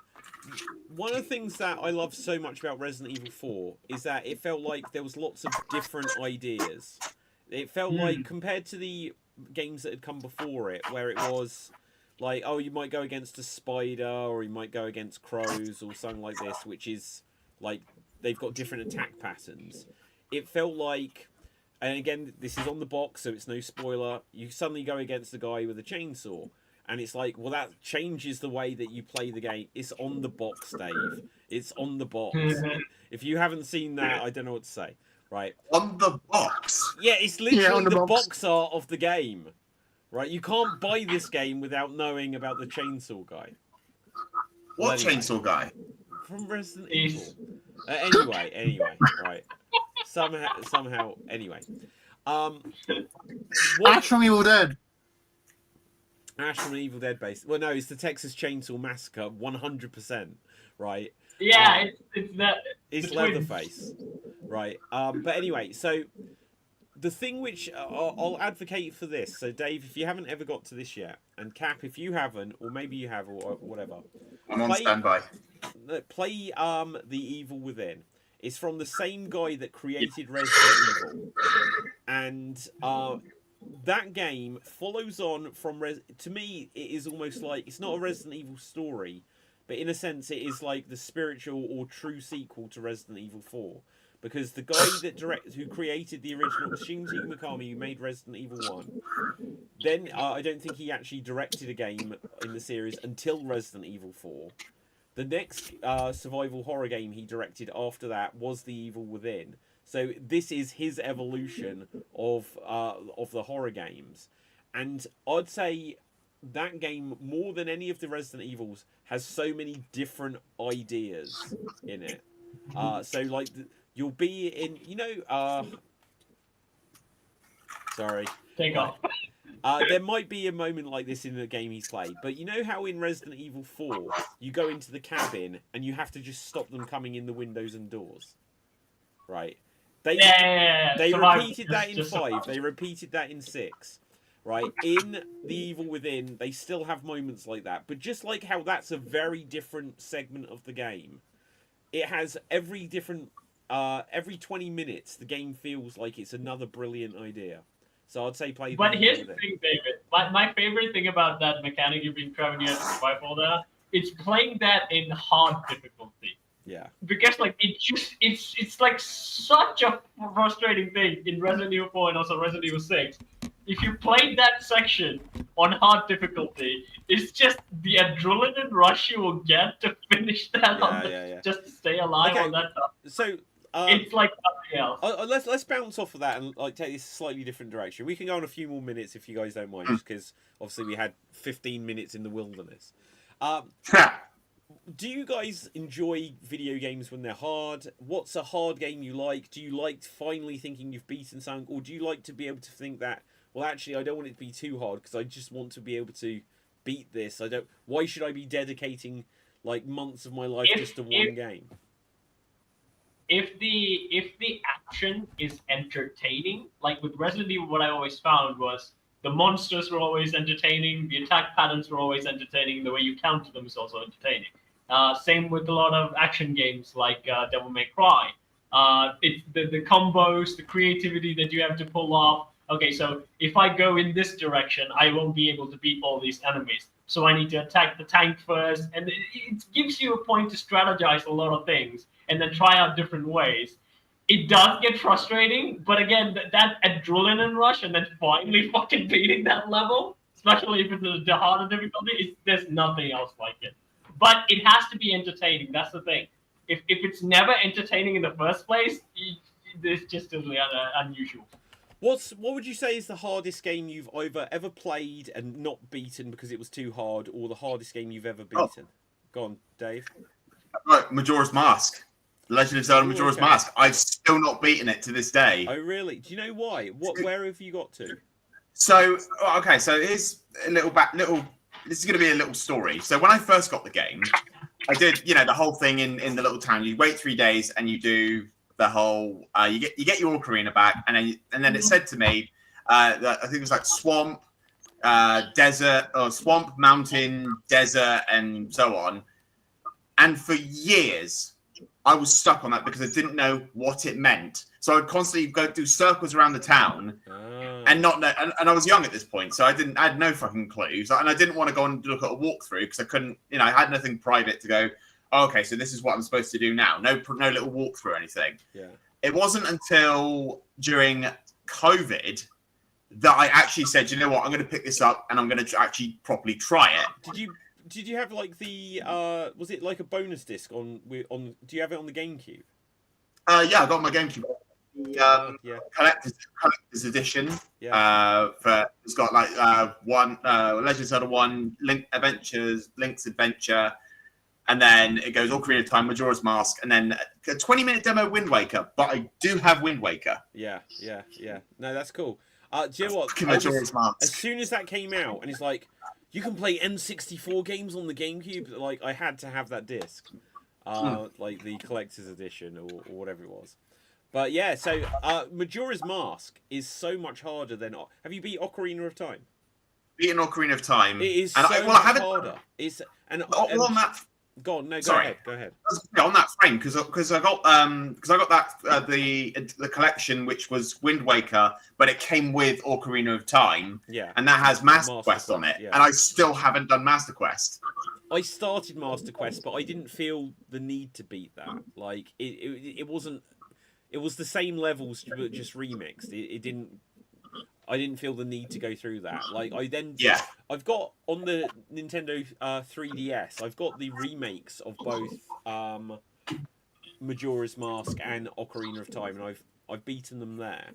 One of the things that I love so much about Resident Evil 4 is that it felt like there was lots of different ideas. It felt like, compared to the games that had come before it, where it was like, oh, you might go against a spider, or you might go against crows, or something like this, which is like, they've got different attack patterns. It felt like, and again, this is on the box, so it's no spoiler, you suddenly go against a guy with a chainsaw. And it's like, well, that changes the way that you play the game. It's on the box, Dave. It's on the box. If you haven't seen that, I don't know what to say. Right. On the box? Yeah, it's literally the box art of the game. Right? You can't buy this game without knowing about the chainsaw guy. What chainsaw guy? From Resident Evil. Anyway. Right. Somehow, anyway. Ash from Evil Dead. Ash from an Evil Dead base. Well, no, it's the Texas Chainsaw Massacre, 100%, right? Yeah, it's that. It's Leatherface, right? But anyway, so the thing which I'll advocate for this. So, Dave, if you haven't ever got to this yet, and Cap, if you haven't, or maybe you have, or whatever, I'm on standby. Play The Evil Within. It's from the same guy that created Resident Evil, and that game follows on from. To me, it is almost like it's not a Resident Evil story, but in a sense, it is like the spiritual or true sequel to Resident Evil 4. Because the guy who created the original was Shinji Mikami, who made Resident Evil 1. Then I don't think he actually directed a game in the series until Resident Evil 4. The next survival horror game he directed after that was The Evil Within. So this is his evolution of the horror games. And I'd say that game, more than any of the Resident Evils, has so many different ideas in it. So like you'll be in, sorry. Take off. There might be a moment like this in the game he's played, but you know how in Resident Evil 4 you go into the cabin and you have to just stop them coming in the windows and doors, right? They repeated that in 5. They repeated that in 6, right? In The Evil Within, they still have moments like that, but just like how that's a very different segment of the game, it has every 20 minutes the game feels like it's another brilliant idea. So I'd say play. But here's the thing, David. My favorite thing about that mechanic you've been trying to survival there, it's playing that in hard difficulty. Yeah. Because like it's like such a frustrating thing in Resident Evil 4 and also Resident Evil 6. If you played that section on hard difficulty, it's just the adrenaline rush you will get to finish that just to stay alive on that stuff. So it's like nothing else. Let's bounce off of that and like take this a slightly different direction. We can go on a few more minutes if you guys don't mind, just because obviously we had 15 minutes in the wilderness. Do you guys enjoy video games when they're hard? What's a hard game you like? Do you like finally thinking you've beaten something, or do you like to be able to think that, well, actually, I don't want it to be too hard because I just want to be able to beat this. Why should I be dedicating like months of my life just to one game? If the action is entertaining, like with Resident Evil, what I always found was the monsters were always entertaining, the attack patterns were always entertaining, the way you counter them is also entertaining. Same with a lot of action games like Devil May Cry. It's the combos, the creativity that you have to pull off. Okay, so if I go in this direction, I won't be able to beat all these enemies. So I need to attack the tank first. And it gives you a point to strategize a lot of things and then try out different ways. It does get frustrating, but again, that adrenaline rush and then finally fucking beating that level, especially if it's the harder difficulty, there's nothing else like it. But it has to be entertaining. That's the thing. If it's never entertaining in the first place, it's just totally unusual. What would you say is the hardest game you've either ever played and not beaten because it was too hard, or the hardest game you've ever beaten? Go on, Dave. Right, Majora's Mask. Legend of Zelda Majora's Mask. I've still not beaten it to this day. Oh, really? Do you know why? Where have you got to? So, okay, so here's a little this is going to be a little story. So when I first got the game, I did, the whole thing in the little town. You wait 3 days and you do the whole, you get your ocarina back, and then it said to me, that I think it was like swamp, desert, or swamp, mountain, desert, and so on. And for years, I was stuck on that because I didn't know what it meant. So I'd constantly go through circles around the town and not know. And I was young at this point, so I had no fucking clue. So, and I didn't want to go and look at a walkthrough because I couldn't, I had nothing private to go, oh, okay, so this is what I'm supposed to do now. No little walkthrough or anything. Yeah. It wasn't until during COVID that I actually said, you know what, I'm going to pick this up and I'm going to actually properly try it. Did you have like the was it like a bonus disc on? Do you have it on the GameCube? Yeah, I got my GameCube. Collector's edition. Yeah. It's got like one Legend of Zelda 1, Link's Adventure, and then it goes Ocarina of Time, Majora's Mask, and then a 20-minute demo Wind Waker. But I do have Wind Waker. Yeah. No, that's cool. Do you know what? As soon as that came out, and it's like, You can play N64 games on the GameCube. Like, I had to have that disc, like the collector's edition or whatever it was. But yeah, so Majora's Mask is so much harder than. Have you beat Ocarina of Time? Beaten Ocarina of Time. It is and so much harder. It's and on that. Go on, no, Sorry. go ahead. On that frame, because I got that the collection which was Wind Waker, but it came with Ocarina of Time. Yeah. And that has Master Quest on it, yeah. and I still haven't done Master Quest. I started Master Quest, but I didn't feel the need to beat that. Like it wasn't. It was the same levels, but just remixed. It didn't. I didn't feel the need to go through that. Like I've got on the Nintendo 3DS. I've got the remakes of both Majora's Mask and Ocarina of Time, and I've beaten them there.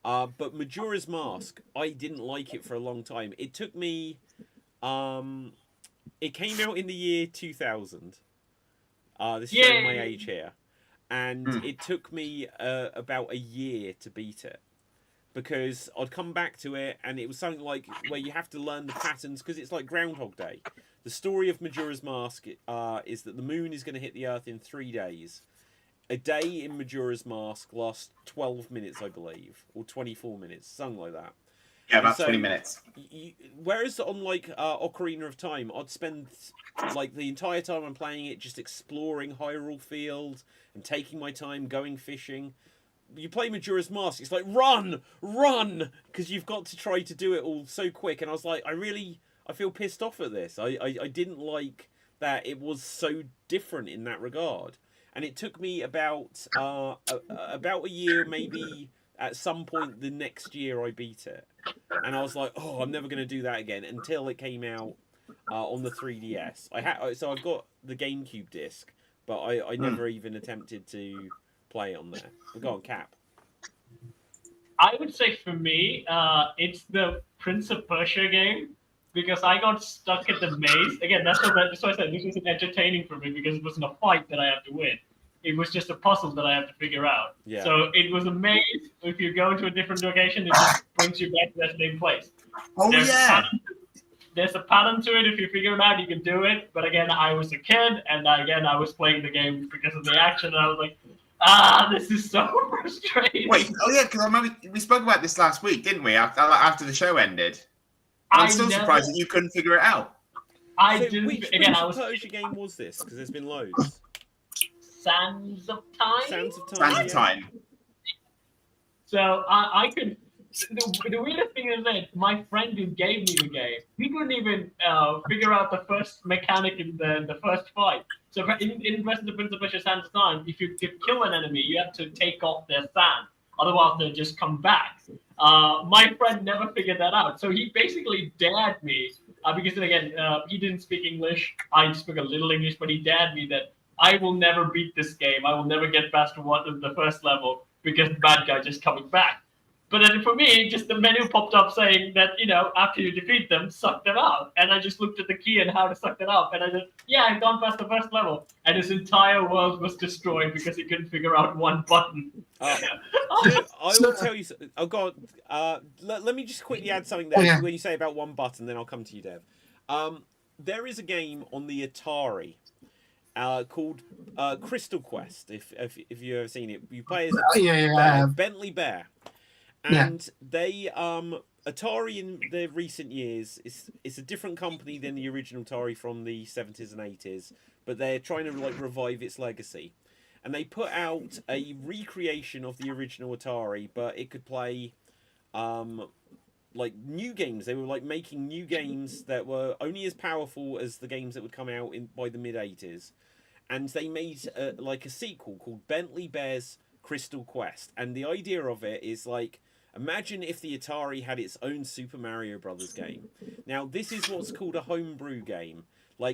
But Majora's Mask, I didn't like it for a long time. It took me. It came out in the year 2000. This is showing my age here, and it took me about a year to beat it. Because I'd come back to it, and it was something like where you have to learn the patterns, because it's like Groundhog Day. The story of Majora's Mask is that the moon is going to hit the Earth in 3 days. A day in Majora's Mask lasts 12 minutes, I believe, or 24 minutes, something like that. Yeah, about 20 minutes. Whereas on like Ocarina of Time, I'd spend like the entire time I'm playing it just exploring Hyrule Field and taking my time going fishing. You play Majora's Mask, it's like run, because you've got to try to do it all so quick. And I was like, I feel pissed off at this. I didn't like that it was so different in that regard. And it took me about a year, maybe at some point the next year I beat it. And I was like, oh, I'm never going to do that again until it came out on the 3DS. So I've got the GameCube disc, but I never even attempted to play it on there. But go on, Cap. I would say for me, it's the Prince of Persia game, because I got stuck at the maze. Again, that's why I said this wasn't entertaining for me, because it wasn't a fight that I have to win. It was just a puzzle that I have to figure out. Yeah. So it was a maze. If you go to a different location, it just brings you back to that same place. There's a pattern to it. If you figure it out, you can do it. But again, I was a kid, and again, I was playing the game because of the action, and I was like, this is so frustrating. Wait, because I remember we spoke about this last week, didn't we? After the show ended. I'm still surprised that you couldn't figure it out. Which Persia game was this? Because there's been loads. Sands of Time. Sands of Time. So I could. The weirdest thing is that my friend who gave me the game, he couldn't even figure out the first mechanic in the first fight. So in Rest of the Prince of Persia Sands of Time, if you kill an enemy, you have to take off their sand. Otherwise, they'll just come back. My friend never figured that out. So he basically dared me, because again, he didn't speak English. I speak a little English, but he dared me that I will never beat this game. I will never get past the first level because the bad guy just coming back. But then for me, just the menu popped up saying that, after you defeat them, suck them out. And I just looked at the key and how to suck that up. And I said, I've gone past the first level. And his entire world was destroyed because he couldn't figure out one button. I will tell you. Oh God, let me just quickly add something there. When you say about one button, then I'll come to you, Dev. There is a game on the Atari called Crystal Quest. If you've ever seen it, you play as Bentley Bear. And they Atari in the recent years it's a different company than the original Atari from the 70s and 80s, but they're trying to revive its legacy. And they put out a recreation of the original Atari, but it could play new games. They were making new games that were only as powerful as the games that would come out by the mid 80s. And they made a sequel called Bentley Bear's Crystal Quest. And the idea of it is imagine if the Atari had its own Super Mario Brothers game. Now, this is what's called a homebrew game.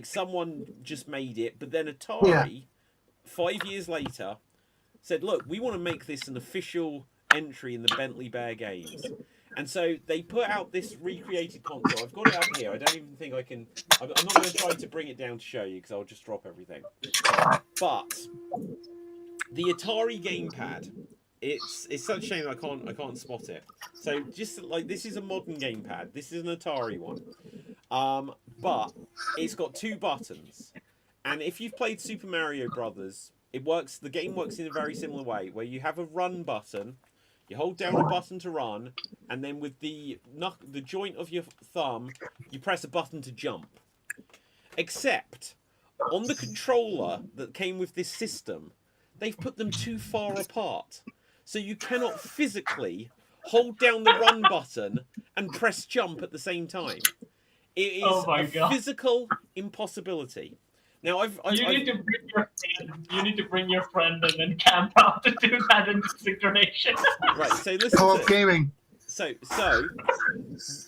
Someone just made it, but then Atari, 5 years later, said, look, we want to make this an official entry in the Bentley Bear games. And so they put out this recreated console. I've got it up here. I don't even think I can... I'm not going to try to bring it down to show you because I'll just drop everything. But the Atari gamepad... It's such a shame I can't spot it. So just this is a modern gamepad. This is an Atari one. But it's got 2 buttons, and if you've played Super Mario Brothers, it works. The game works in a very similar way, where you have a run button, you hold down a button to run, and then with the joint of your thumb, you press a button to jump. Except on the controller that came with this system, they've put them too far apart, so you cannot physically hold down the run button and press jump at the same time. It is a physical impossibility. Now, you need to bring your friend and then camp out to do that in synchronization. Right. So listen. Co-op gaming. So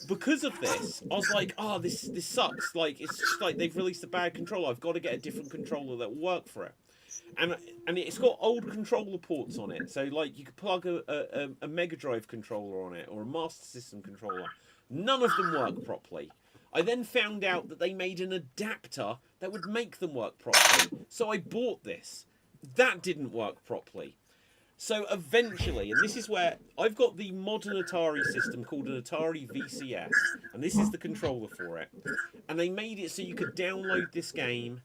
because of this, I was like, oh, this sucks. Like, it's just like they've released a bad controller. I've got to get a different controller that will work for it. And it's got old controller ports on it. So like you could plug a Mega Drive controller on it or a Master System controller. None of them work properly. I then found out that they made an adapter that would make them work properly. So I bought this. That didn't work properly. So eventually, and this is where I've got the modern Atari system called an Atari VCS, and this is the controller for it. And they made it so you could download this game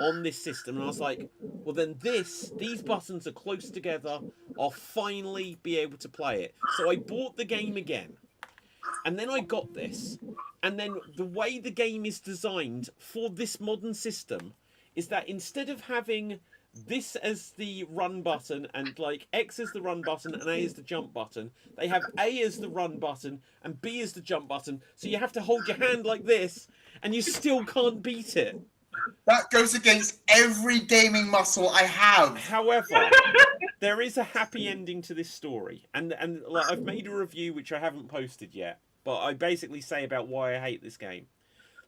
on this system, and I was like, well then these buttons are close together, I'll finally be able to play it. So I bought the game again, and then I got this, and then the way the game is designed for this modern system is that instead of having this as the run button and like X as the run button and A as the jump button, they have A as the run button and B as the jump button, so you have to hold your hand like this and you still can't beat it. That goes against every gaming muscle I have. However, there is a happy ending to this story, and like, I've made a review which I haven't posted yet, but I basically say about why I hate this game.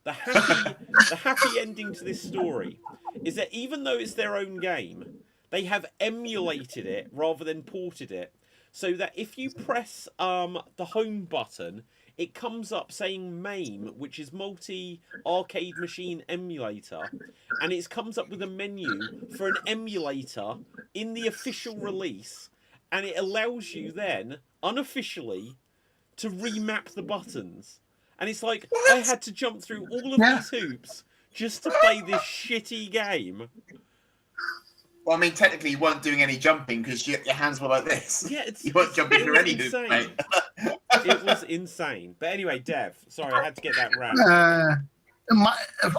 The happy ending to this story is that even though it's their own game, they have emulated it rather than ported it, so that if you press the home button, it comes up saying MAME, which is multi-arcade machine emulator, and it comes up with a menu for an emulator in the official release, and it allows you then, unofficially, to remap the buttons. And it's like, what? I had to jump through all of these hoops just to play this shitty game. Well, I mean, technically you weren't doing any jumping because your hands were like this. Yeah, you weren't jumping through any hoops, mate. It was insane. But anyway, Dev, sorry, I had to get that round.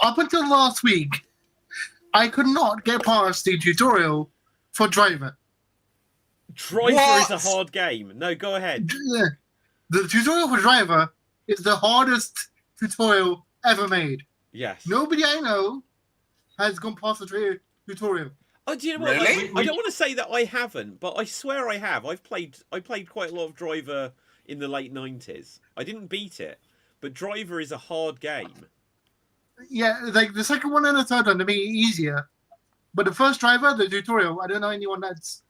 Up until last week, I could not get past the tutorial for Driver. Driver is a hard game. No, go ahead. The tutorial for Driver is the hardest tutorial ever made. Yes. Nobody I know has gone past the tutorial. Oh, do you know what? Really? I don't want to say that I haven't, but I swear I have. I played quite a lot of Driver in the late 90s. I didn't beat it, but Driver is a hard game. Yeah, like the second one and the third one to be easier, but the first Driver, the tutorial, I don't know anyone that's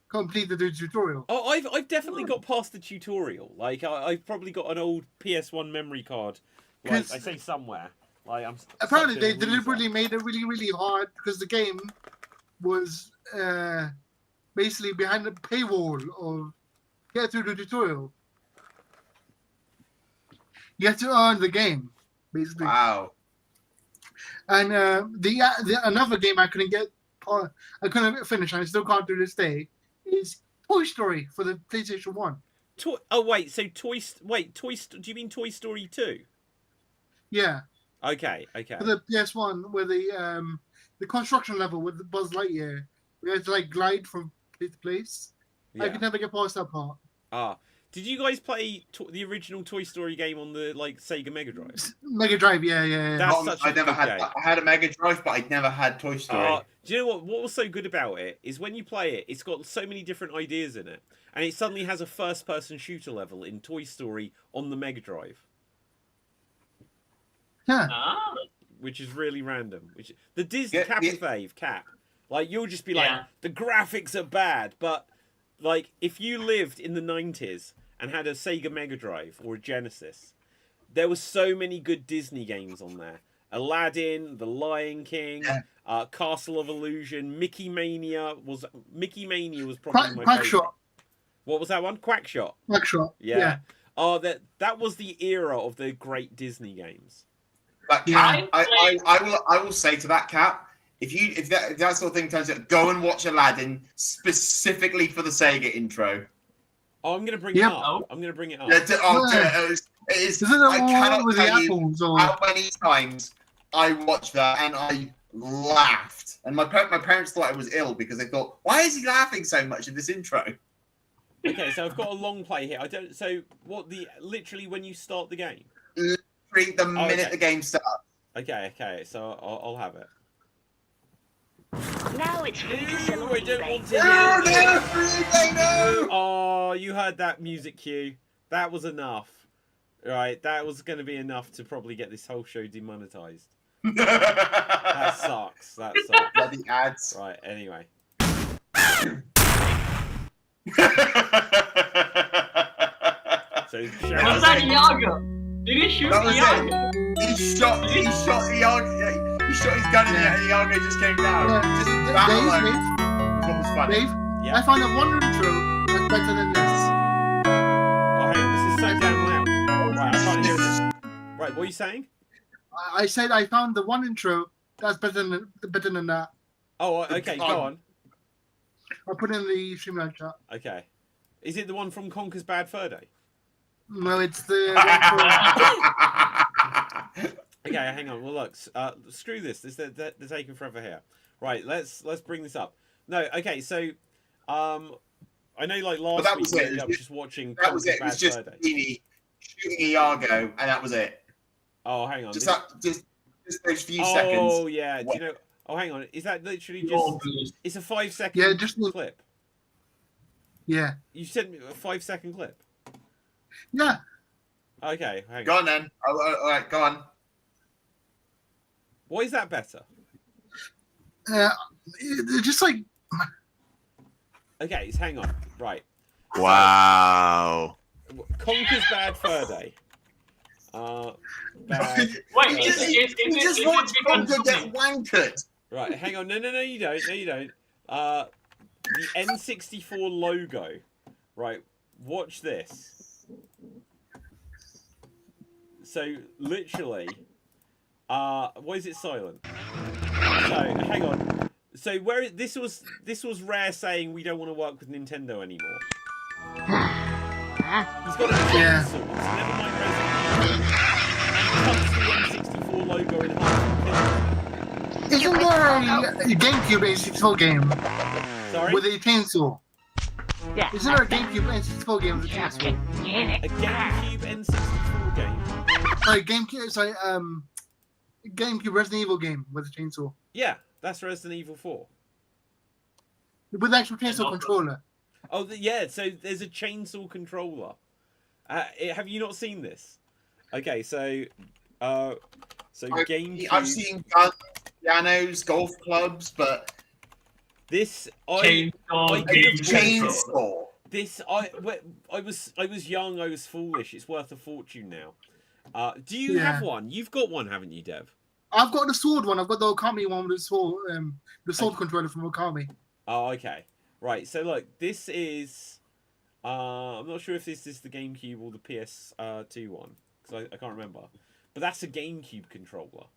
completed the tutorial. Oh, I've definitely got past the tutorial. Like I've probably got an old PS1 memory card. Like I say somewhere. Like apparently they deliberately made it really, really hard because the game was basically behind the paywall of get through the tutorial. You have to earn the game, basically. Wow. And the another game I couldn't finish, and I still can't to this day, is Toy Story for the PlayStation 1. Do you mean Toy Story 2? Yeah. Okay. For the PS1, where the construction level with the Buzz Lightyear, we had to like glide from place to place. Yeah. I could never get past that part. Did you guys play the original Toy Story game on the Sega Mega Drive? Mega Drive, yeah. That's I had a Mega Drive, but I never had Toy Story. Do you know what? What was so good about it is when you play it, it's got so many different ideas in it, and it suddenly has a first-person shooter level in Toy Story on the Mega Drive. Huh. Which is really random. The Disney Cap, like you'll just be like, the graphics are bad, but like if you lived in the 90s and had a Sega Mega Drive or a Genesis, there were so many good Disney games on there. Aladdin, The Lion King, Castle of Illusion, Mickey Mania was probably my favorite. What was that one? Quackshot. Yeah. Oh, that was the era of the great Disney games. But Yeah. Cat, I will say to that Cat, if that sort of thing turns out, go and watch Aladdin specifically for the Sega intro. Oh, I'm gonna bring Yep. it up. I'm gonna bring it up. Yeah, Yeah. it is. Isn't it I the one cannot with the tell you apples or? how many times I watched that and I laughed. And my parents thought I was ill because they thought, why is he laughing so much in this intro? Okay, so I've got a long play here. So what literally when you start the game? Literally the minute the game starts. Okay. So I'll have it. Now it's free to sell on I don't eBay. want to hear No, free, no. Oh, you heard that music cue. That was enough. Right, that was going to be enough to probably get this whole show demonetized. That sucks. That sucks. Bloody ads. Right, anyway. So, Was that Iago? Did he shoot That was Iago? He shot Iago. He shot his gun in the air. Iago just came down. Yeah. Just that Dave, alone Dave, was what was funny. Dave, Yeah. I found a one intro that's better than this. Oh, hang on, this is so damn loud. Right, I can't hear this. Right, what are you saying? I said I found the one intro that's better than that. Oh, okay, go on. I'll put it in the StreamYard chat. Okay. Is it the one from Conker's Bad Fur Day? No, it's the. Okay, hang on. Well, look, screw this. They're taking forever here. Right, let's bring this up. No, okay, so, I know like last that week was we it. ended up just watching That was Conker's it. It Bad was just Fur Day. Genie shooting Iago, and that was it. Oh, hang on. Just this- those few seconds. Oh, yeah. Do you know? Oh, hang on. Is that literally just? It's a 5-second Yeah, just clip. Yeah. You sent me a 5-second clip. Yeah. Okay, hang Go on. on then. All right, go on. Why is that better? It's just like. Okay, hang on. Right. Wow. Conker's Bad Fur Day. Bad. Wait, You is just it watch because Conker get wankered. Right, hang on. No, you don't. No, you don't. The N64 logo. Right, watch this. So, literally, why is it silent? So, hang on. So, this was Rare saying we don't want to work with Nintendo anymore. He's got a Yeah. chainsaw, so never mind Resident Evil. And he cuts the N64 logo in half. Isn't there a GameCube N64 game Sorry? with a chainsaw? Yeah. Isn't there a GameCube N64 game with a chainsaw? A GameCube N64 game? Sorry, GameCube Resident Evil game with a chainsaw. Yeah, that's Resident Evil 4. With actual chainsaw controller. Oh, yeah, so there's a chainsaw controller. Have you not seen this? Okay, so GameCube... I've seen guns, pianos, golf clubs, but This... Chainsaw. I- chainsaw. This... I was young, I was foolish. It's worth a fortune now. Do you Yeah. have one? You've got one, haven't you, Dev? I've got the sword one. I've got the Okami one with the sword controller from Okami. Oh, okay. Right, so look, this is... I'm not sure if this is the GameCube or the PS2 one, because I can't remember. But that's a GameCube controller.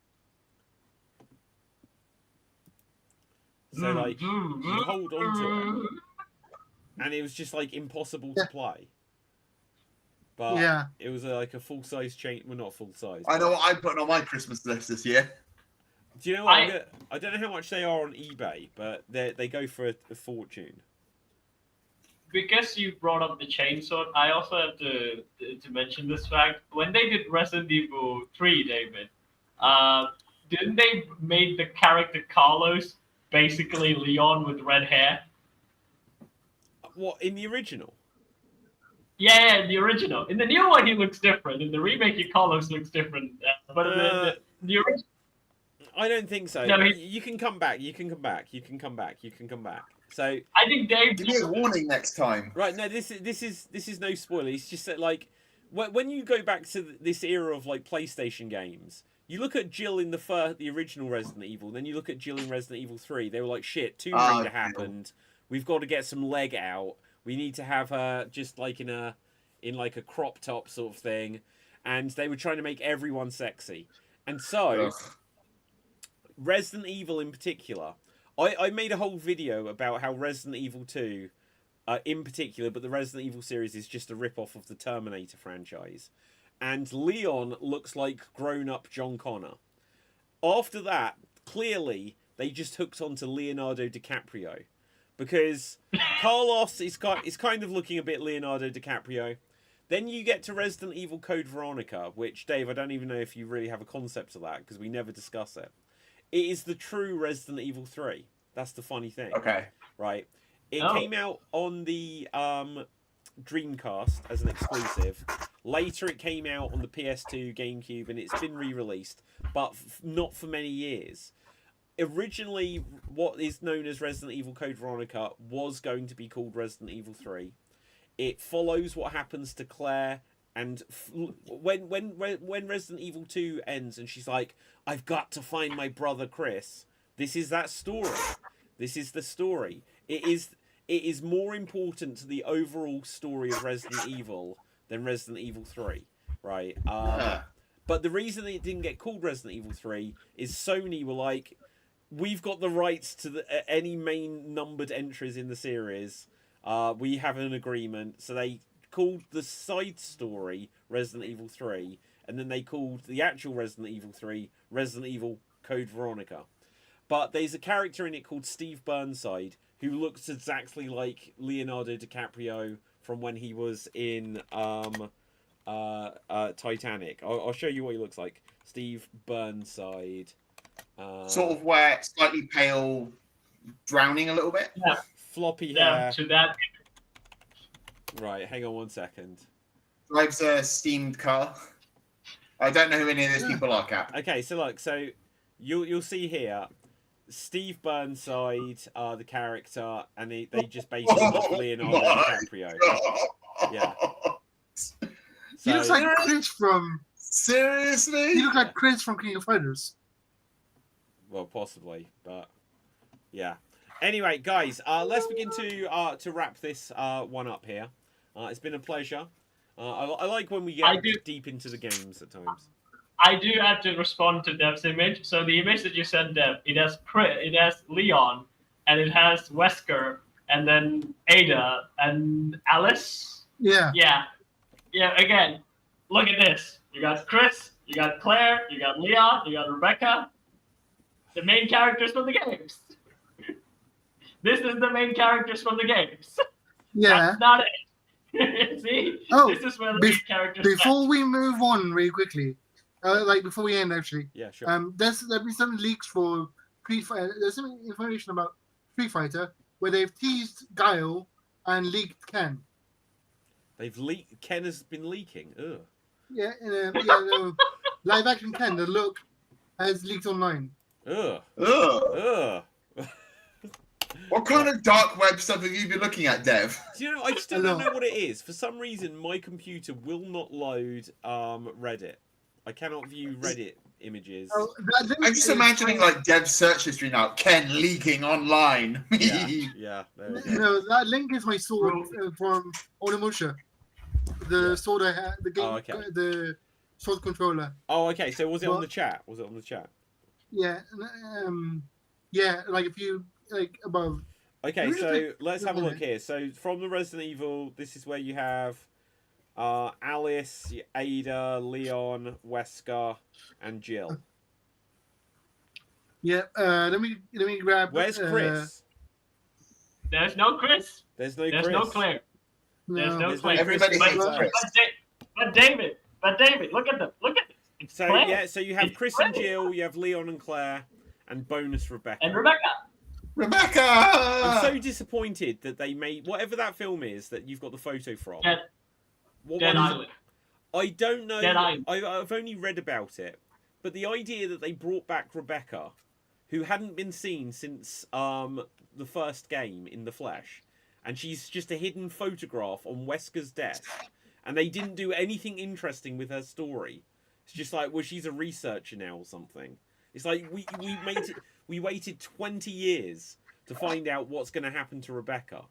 So, like, you hold on to it, and it was just, like, impossible to play. But Yeah. it was like a full-size chain... Well, not full-size. I know what I'm putting on my Christmas list this year. Do you know what? I don't know how much they are on eBay, but they go for a fortune. Because you brought up the chainsaw, I also have to mention this fact. When they did Resident Evil 3, David, didn't they make the character Carlos basically Leon with red hair? What, in the original? Yeah, in the original. In the new one, he looks different. In the remake, Carlos looks different. But the original... I don't think so. No, you can come back. You can come back. You can come back. You can come back. So I think Dave... Give me a warning next time. right, no, this is no spoiler. It's just that, like, when you go back to this era of like PlayStation games, you look at Jill in the original Resident Evil, then you look at Jill in Resident Evil 3. They were like, shit, Tomb Raider happened. We've got to get some leg out. We need to have her just like in like a crop top sort of thing, and they were trying to make everyone sexy. And so, Ugh. Resident Evil in particular, I made a whole video about how Resident Evil 2, in particular, but the Resident Evil series is just a rip-off of the Terminator franchise. And Leon looks like grown-up John Connor. After that, clearly, they just hooked onto Leonardo DiCaprio. Because Carlos is kind of looking a bit Leonardo DiCaprio. Then you get to Resident Evil Code Veronica, which, Dave, I don't even know if you really have a concept of that, because we never discuss it. It is the true Resident Evil 3. That's the funny thing. Okay. Right? It came out on the Dreamcast as an exclusive. Later it came out on the PS2, GameCube, and it's been re-released, but not for many years. Originally, what is known as Resident Evil Code Veronica was going to be called Resident Evil 3. It follows what happens to Claire, and when Resident Evil 2 ends and she's like, I've got to find my brother Chris, this is that story. This is the story. It is more important to the overall story of Resident Evil than Resident Evil 3, right? But the reason it didn't get called Resident Evil 3 is Sony were like, we've got the rights to any main numbered entries in the series. We have an agreement. So they called the side story Resident Evil 3, and then they called the actual Resident Evil 3 Resident Evil Code Veronica. But there's a character in it called Steve Burnside who looks exactly like Leonardo DiCaprio from when he was in Titanic. I'll show you what he looks like. Steve Burnside. Sort of wet, slightly pale, drowning a little bit. Yeah. Floppy Yeah, hair. to that. Right, hang on 1 second. Drives a steamed car. I don't know who any of those people are, Cap. Okay, so look, so you'll see here, Steve Burnside, the character, and they just based him off Leonardo DiCaprio. Yeah. He looks So- like Chris from. Seriously? He looks like Chris from King of Fighters. Well, possibly, but yeah. Anyway, guys, let's begin to wrap this one up here. It's been a pleasure. I like when we get deep into the games at times. I do have to respond to Dev's image. So the image that you sent, Dev, it has Leon, and it has Wesker, and then Ada, and Alice. Yeah. Yeah. Again, look at this. You got Chris, you got Claire, you got Leon, you got Rebecca. The main characters from the games. This is the main characters from the games. Yeah. That's not it. See? Oh, This is where the main characters Before we move on really quickly, before we end actually, Yeah, sure. there's been some leaks for Street Fighter. There's some information about Street Fighter where they've teased Guile and leaked Ken. They've leaked. Ken has been leaking. Ugh. Yeah, no, live action Ken. The look has leaked online. Ugh. Ugh. Ugh. What kind of dark web stuff have you been looking at, Dev? Do you know? I still don't know what it is. For some reason, my computer will not load Reddit. I cannot view Reddit images. Oh, I'm just imagining like Dev's search history now. Ken leaking online. Yeah. There we go. No, that link is my sword from Onimusha. The sword I had, the game, Oh, okay. the sword controller. Oh, okay. So was it on What? the chat? Was it on the chat? Yeah, like if you above. Okay, Really? so let's have a look Okay. here. So from the Resident Evil, this is where you have Alice, Ada, Leon, Wesker, and Jill. Yeah, let me grab. Where's Chris? There's no Chris. There's no There's Chris. no Claire. There's no There's Claire. no Everybody Chris. hates Chris. But David, look at them. Look at this. It's So Claire yeah, so you have Chris and Jill, you have Leon and Claire, and bonus Rebecca. and Rebecca. Rebecca! I'm so disappointed that they made whatever that film is that you've got the photo from. Dead, What Dead one is it? Island. I don't know. Dead Island. I've only read about it, but the idea that they brought back Rebecca, who hadn't been seen since the first game in the flesh, and she's just a hidden photograph on Wesker's desk, and they didn't do anything interesting with her story. It's just like, well, she's a researcher now or something. It's like we waited 20 years to find out what's going to happen to Rebecca,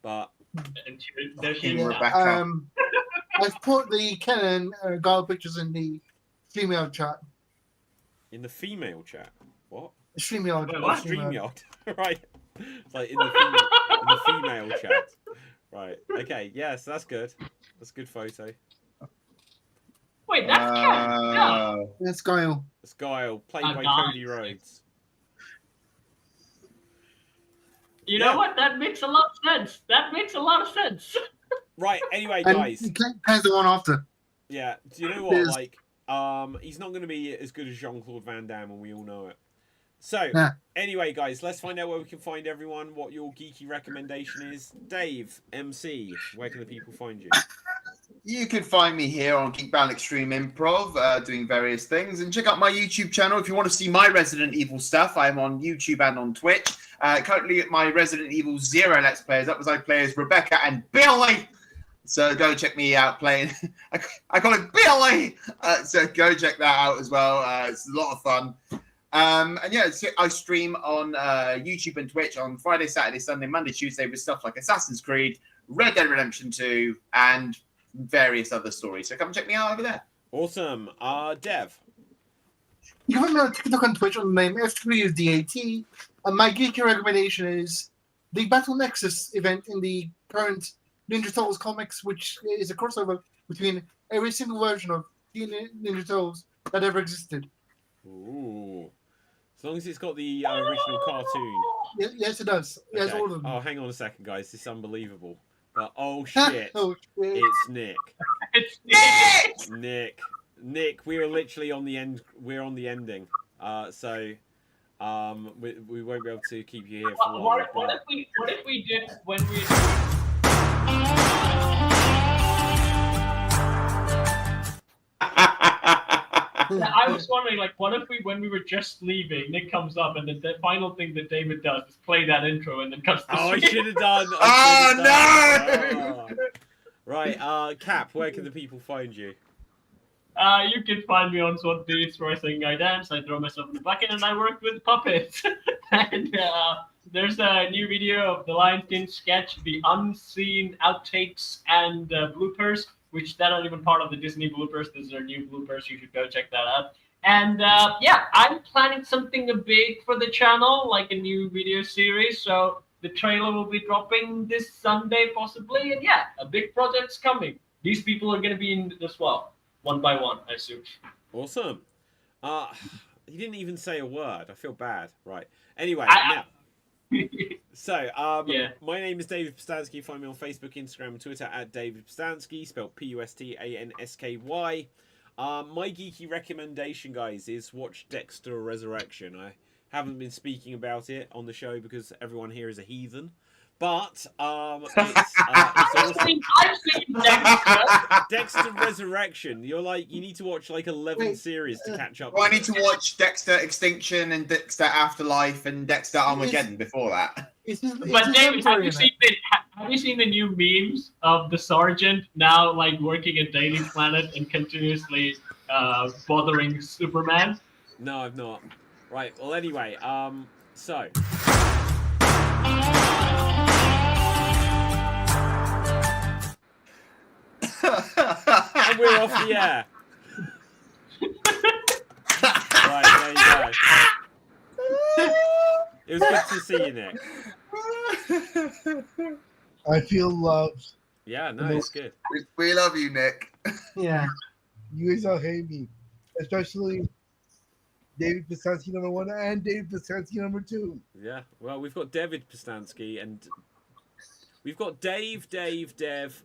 but And there she is. Rebecca. I've put the Ken and Guile pictures in the StreamYard chat. In the female chat. What? StreamYard. Wait, Oh, what? StreamYard. Right. It's like in the female chat. Right. Okay. Yes, that's good. That's a good photo. Wait, that's Cat. Yeah. That's Guile. It's Guile, played by nice. Cody Rhodes. You Yeah. know what? That makes a lot of sense. That makes a lot of sense. Right. Anyway, And guys. Ken's the one after. Yeah. Do you know what? There's- Like, he's not going to be as good as Jean-Claude Van Damme, and we all know it. So, Yeah. anyway, guys, let's find out where we can find everyone, what your geeky recommendation is. Dave, MC, where can the people find you? You can find me here on Geek Battle Xstreamed Improv, doing various things. And check out my YouTube channel if you want to see my Resident Evil stuff. I'm on YouTube and on Twitch. Currently at my Resident Evil 0 Let's Players. That was I play as Rebecca and Billy. So go check me out playing. I call it Billy. So go check that out as well. It's a lot of fun. And yeah, I stream on YouTube and Twitch on Friday, Saturday, Sunday, Monday, Tuesday with stuff like Assassin's Creed, Red Dead Redemption 2, and various other stories. So come check me out over there. Awesome. Dev. You can find me on TikTok and Twitch on the name F3DAT. And my geeky recommendation is the Battle Nexus event in the current Ninja Turtles comics, which is a crossover between every single version of the Ninja Turtles that ever existed. Ooh. As long as it's got the original cartoon. Yes, it does. Yes, Okay. all of them. Oh, hang on a second, guys. This is unbelievable. But oh shit, Oh, shit. it's Nick. It's Nick, we are literally on the end. We're on the ending. So, we won't be able to keep you here for long. what if we did when we? I was wondering, like, what if when we were just leaving, Nick comes up and the final thing that David does is play that intro and then cuts the Oh, I screen. should have done. Oh, no! Right, Cap, where can the people find you? You can find me on Sword Beats where I sing, I dance, I throw myself in the bucket, and I work with puppets. And there's a new video of the Lion King sketch, the unseen outtakes and bloopers, which that aren't even part of the Disney bloopers. These are new bloopers. You should go check that out. And yeah, I'm planning something big for the channel, like a new video series. So the trailer will be dropping this Sunday, possibly. And yeah, a big project's coming. These people are going to be in it as well, one by one, I assume. Awesome. He didn't even say a word. I feel bad. Right. Anyway, now. So, Yeah. My name is David Postansky. Find me on Facebook, Instagram, and Twitter at David Postansky, spelled P-U-S-T-A-N-S-K-Y. My geeky recommendation, guys, is watch Dexter Resurrection. I haven't been speaking about it on the show because everyone here is a heathen. But it's awesome. I've seen Dexter. Dexter Resurrection. You need to watch like 11 series to catch up. Well, I need to watch Dexter Extinction and Dexter Afterlife and Dexter Armageddon before that. But David, have you seen the new memes of the sergeant now like working at Daily Planet and continuously bothering Superman? No, I've not. Right. Well, anyway, so. And we're off the air. Right, there you go. It was good to see you, Nick. I feel loved. Yeah, no, it's good. We love you, Nick. Yeah. You guys all hate me, especially David Postansky #1 and David Postansky #2. Yeah, well, we've got David Postansky and we've got Dave, Dev,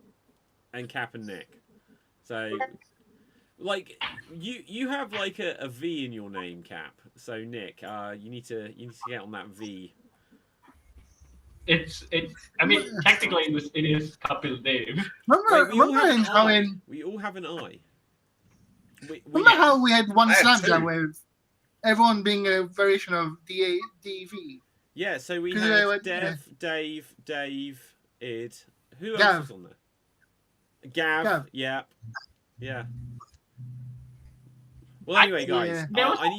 and Cap and Nick. So, like, you have like a V in your name, Cap. So Nick, you need to get on that V. I mean, technically it is Kapil Dev. Remember how in We all have an I. remember how we had one I have slam two. jam with everyone being a variation of DV? Yeah, so we 'Cause had they went- Dave, Id. Who else Gav. was on there? Gav. Yeah. Well, anyway, guys, Yeah. I need